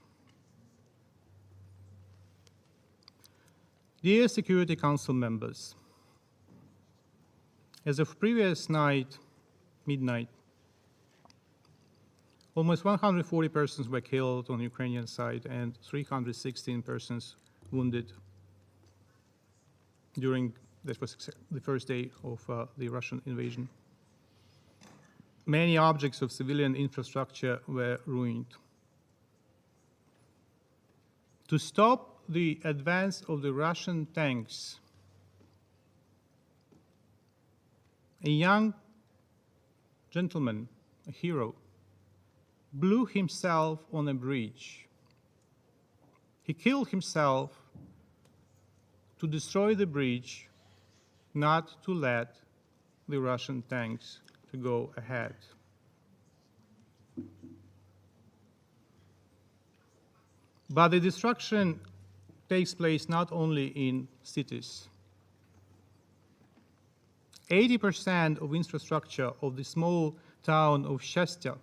Speaker 15: Dear Security Council members, as of previous night, midnight, almost 140 persons were killed on the Ukrainian side and 316 persons wounded during, that was the first day of the Russian invasion. Many objects of civilian infrastructure were ruined. To stop the advance of the Russian tanks, a young gentleman, a hero, blew himself on a bridge. He killed himself to destroy the bridge, not to let the Russian tanks to go ahead. But the destruction takes place not only in cities. 80% of infrastructure of the small town of Shestya,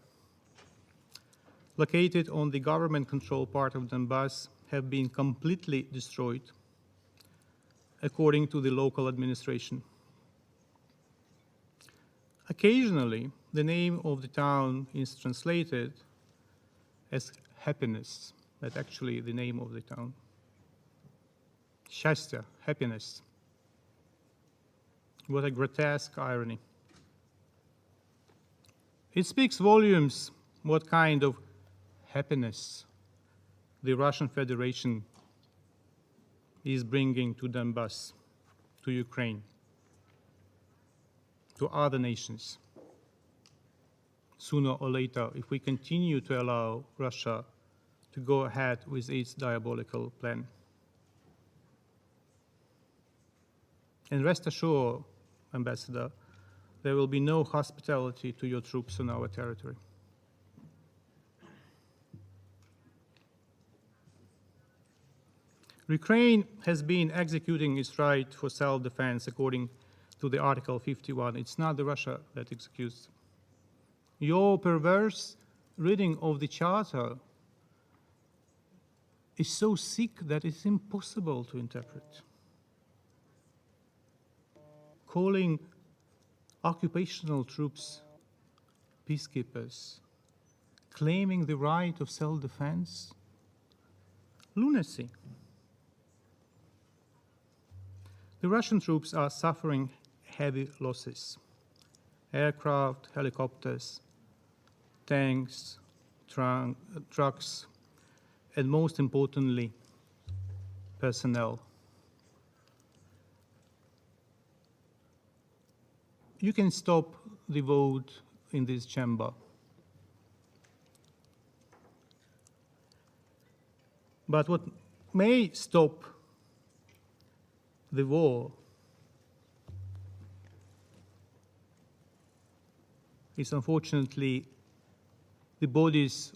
Speaker 15: located on the government-controlled part of Donbass, have been completely destroyed, according to the local administration. Occasionally, the name of the town is translated as happiness. That's actually the name of the town. Счастье, happiness. What a grotesque irony. It speaks volumes what kind of happiness the Russian Federation is bringing to Donbass, to Ukraine, to other nations. Sooner or later, if we continue to allow Russia to go ahead with its diabolical plan. And rest assured, Ambassador, there will be no hospitality to your troops on our territory. Ukraine has been executing its right for self-defense according to the Article 51. It's not the Russia that executes. Your perverse reading of the Charter is so sick that it's impossible to interpret. Calling occupational troops peacekeepers, claiming the right of self-defense, lunacy. The Russian troops are suffering heavy losses. Aircraft, helicopters, tanks, trucks, and most importantly, personnel. You can stop the vote in this chamber. But what may stop the war is unfortunately the bodies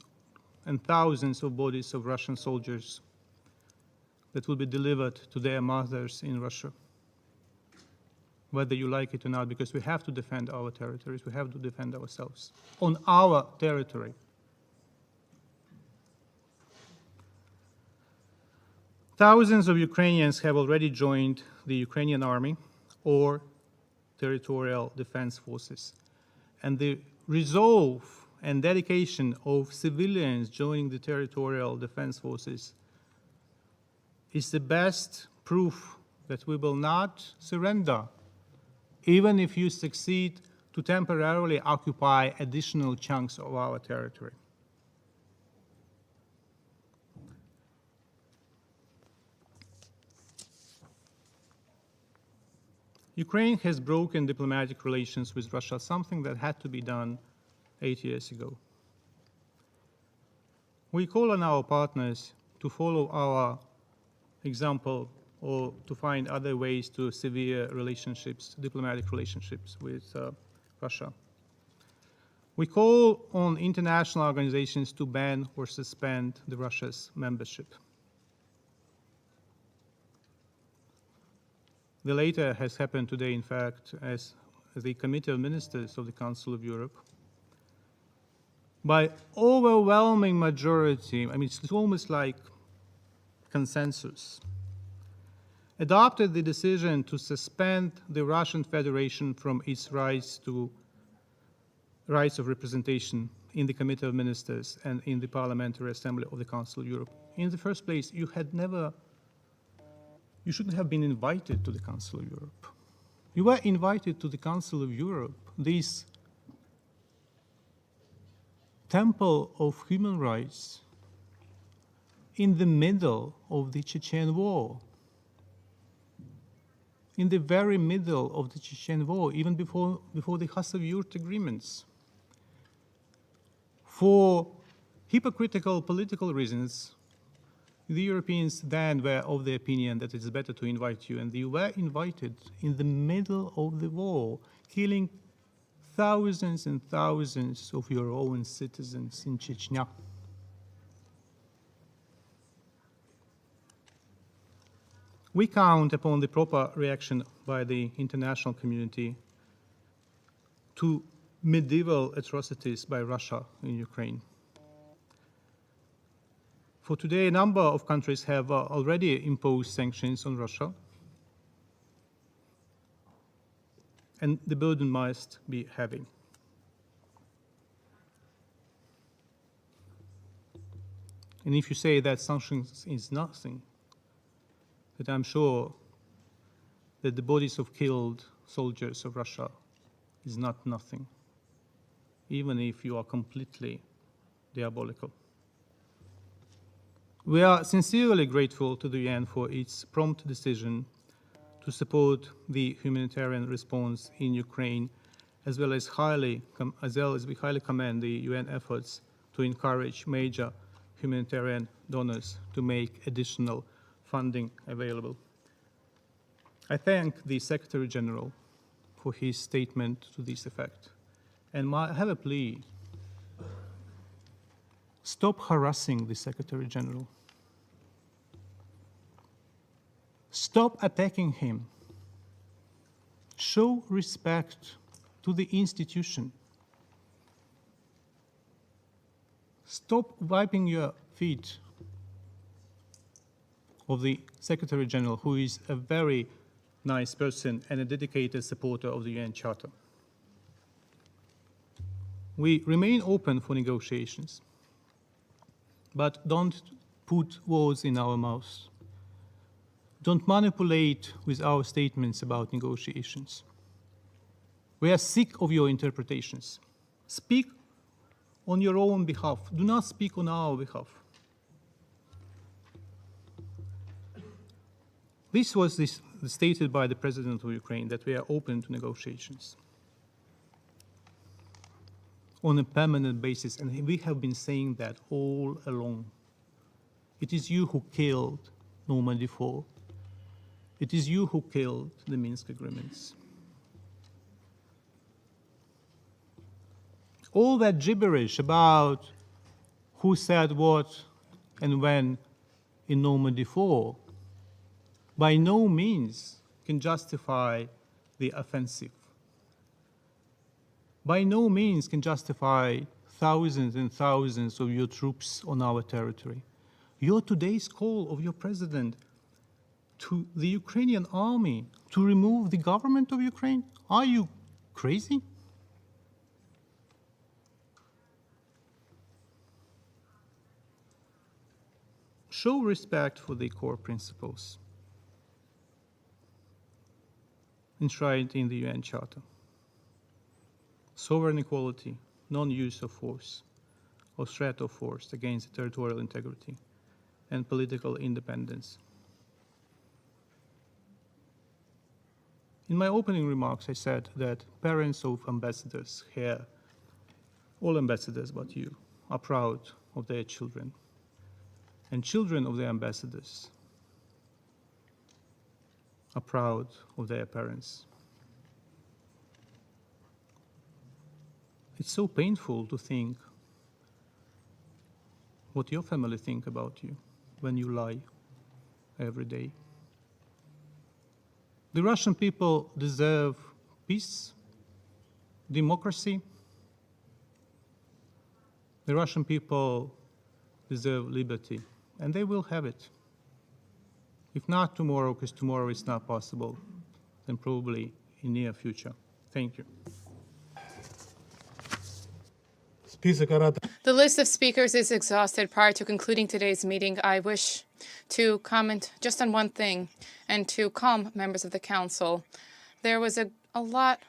Speaker 15: and thousands of bodies of Russian soldiers that will be delivered to their mothers in Russia, whether you like it or not, because we have to defend our territories, we have to defend ourselves on our territory. Thousands of Ukrainians have already joined the Ukrainian army or territorial defense forces. And the resolve and dedication of civilians joining the territorial defense forces is the best proof that we will not surrender, even if you succeed to temporarily occupy additional chunks of our territory. Ukraine has broken diplomatic relations with Russia, something that had to be done 8 years ago. We call on our partners to follow our example or to find other ways to severe relationships, diplomatic relationships with Russia. We call on international organizations to ban or suspend Russia's membership. The latter has happened today, in fact, as the Committee of Ministers of the Council of Europe, by overwhelming majority, I mean, it's almost like consensus, adopted the decision to suspend the Russian Federation from its rights of representation in the Committee of Ministers and in the Parliamentary Assembly of the Council of Europe. In the first place, you shouldn't have been invited to the Council of Europe. You were invited to the Council of Europe, this temple of human rights, in the middle of the Chechen War. In the very middle of the Chechen War, even before the Khasavyurt agreements. For hypocritical political reasons, the Europeans then were of the opinion that it's better to invite you, and you were invited in the middle of the war, killing thousands and thousands of your own citizens in Chechnya. We count upon the proper reaction by the international community to medieval atrocities by Russia in Ukraine. For today, a number of countries have already imposed sanctions on Russia, and the burden must be heavy. And if you say that sanctions is nothing, that I'm sure that the bodies of killed soldiers of Russia is not nothing, even if you are completely diabolical. We are sincerely grateful to the UN for its prompt decision to support the humanitarian response in Ukraine, as well as we highly commend the UN efforts to encourage major humanitarian donors to make additional funding available. I thank the Secretary General for his statement to this effect. And I have a plea. Stop harassing the Secretary General. Stop attacking him. Show respect to the institution. Stop wiping your feet of the Secretary General, who is a very nice person and a dedicated supporter of the UN Charter. We remain open for negotiations, but don't put words in our mouths. Don't manipulate with our statements about negotiations. We are sick of your interpretations. Speak on your own behalf. Do not speak on our behalf. This was stated by the President of Ukraine, that we are open to negotiations on a permanent basis, and we have been saying that all along. It is you who killed Normandy 4. It is you who killed the Minsk agreements. All that gibberish about who said what and when in Normandy 4 by no means can justify the offensive. By no means can justify thousands and thousands of your troops on our territory. Your today's call of your president to the Ukrainian army to remove the government of Ukraine? Are you crazy? Show respect for the core principles enshrined in the UN Charter. Sovereign equality, non-use of force or threat of force against territorial integrity, and political independence. In my opening remarks, I said that parents of ambassadors here, all ambassadors but you, are proud of their children. And children of the ambassadors are proud of their parents. It's so painful to think what your family think about you when you lie every day. The Russian people deserve peace, democracy. The Russian people deserve liberty, and they will have it. If not tomorrow, because tomorrow is not possible, then probably in near future. Thank you.
Speaker 2: The list of speakers is exhausted. Prior to concluding today's meeting, I wish to comment just on one thing and to calm members of the council. There was a lot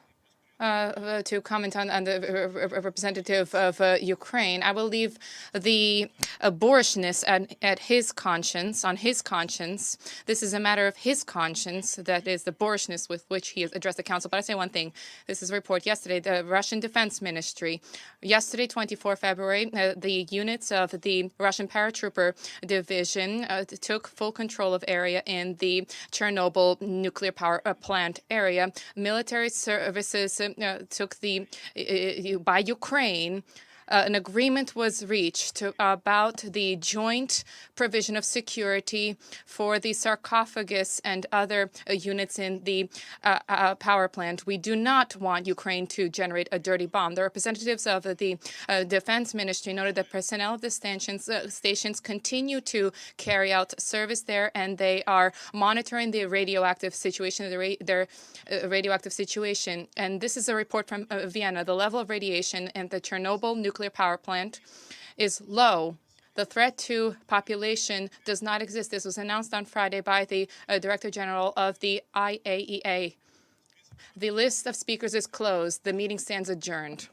Speaker 2: to comment on the representative of Ukraine. I will leave the boorishness at his conscience, on his conscience. This is a matter of his conscience, that is the boorishness with which he has addressed the council. But I say one thing. This is a report yesterday. The Russian Defense Ministry, yesterday, 24 February, the units of the Russian paratrooper division took full control of area in the Chernobyl nuclear power plant area. Military services took by Ukraine. An agreement was reached about the joint provision of security for the sarcophagus and other units in the power plant. We do not want Ukraine to generate a dirty bomb. The representatives of the Defense Ministry noted that personnel of the stations continue to carry out service there, and they are monitoring the radioactive situation, their radioactive situation. And this is a report from Vienna. The level of radiation in the Chernobyl nuclear power plant is low. The threat to population does not exist. This was announced on Friday by the Director General of the IAEA. The list of speakers is closed. The meeting stands adjourned.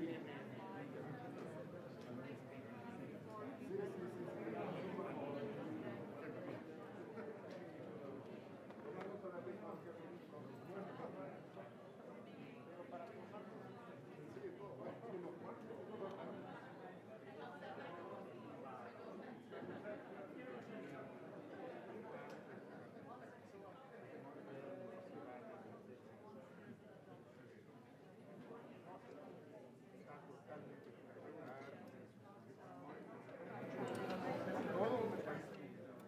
Speaker 1: 3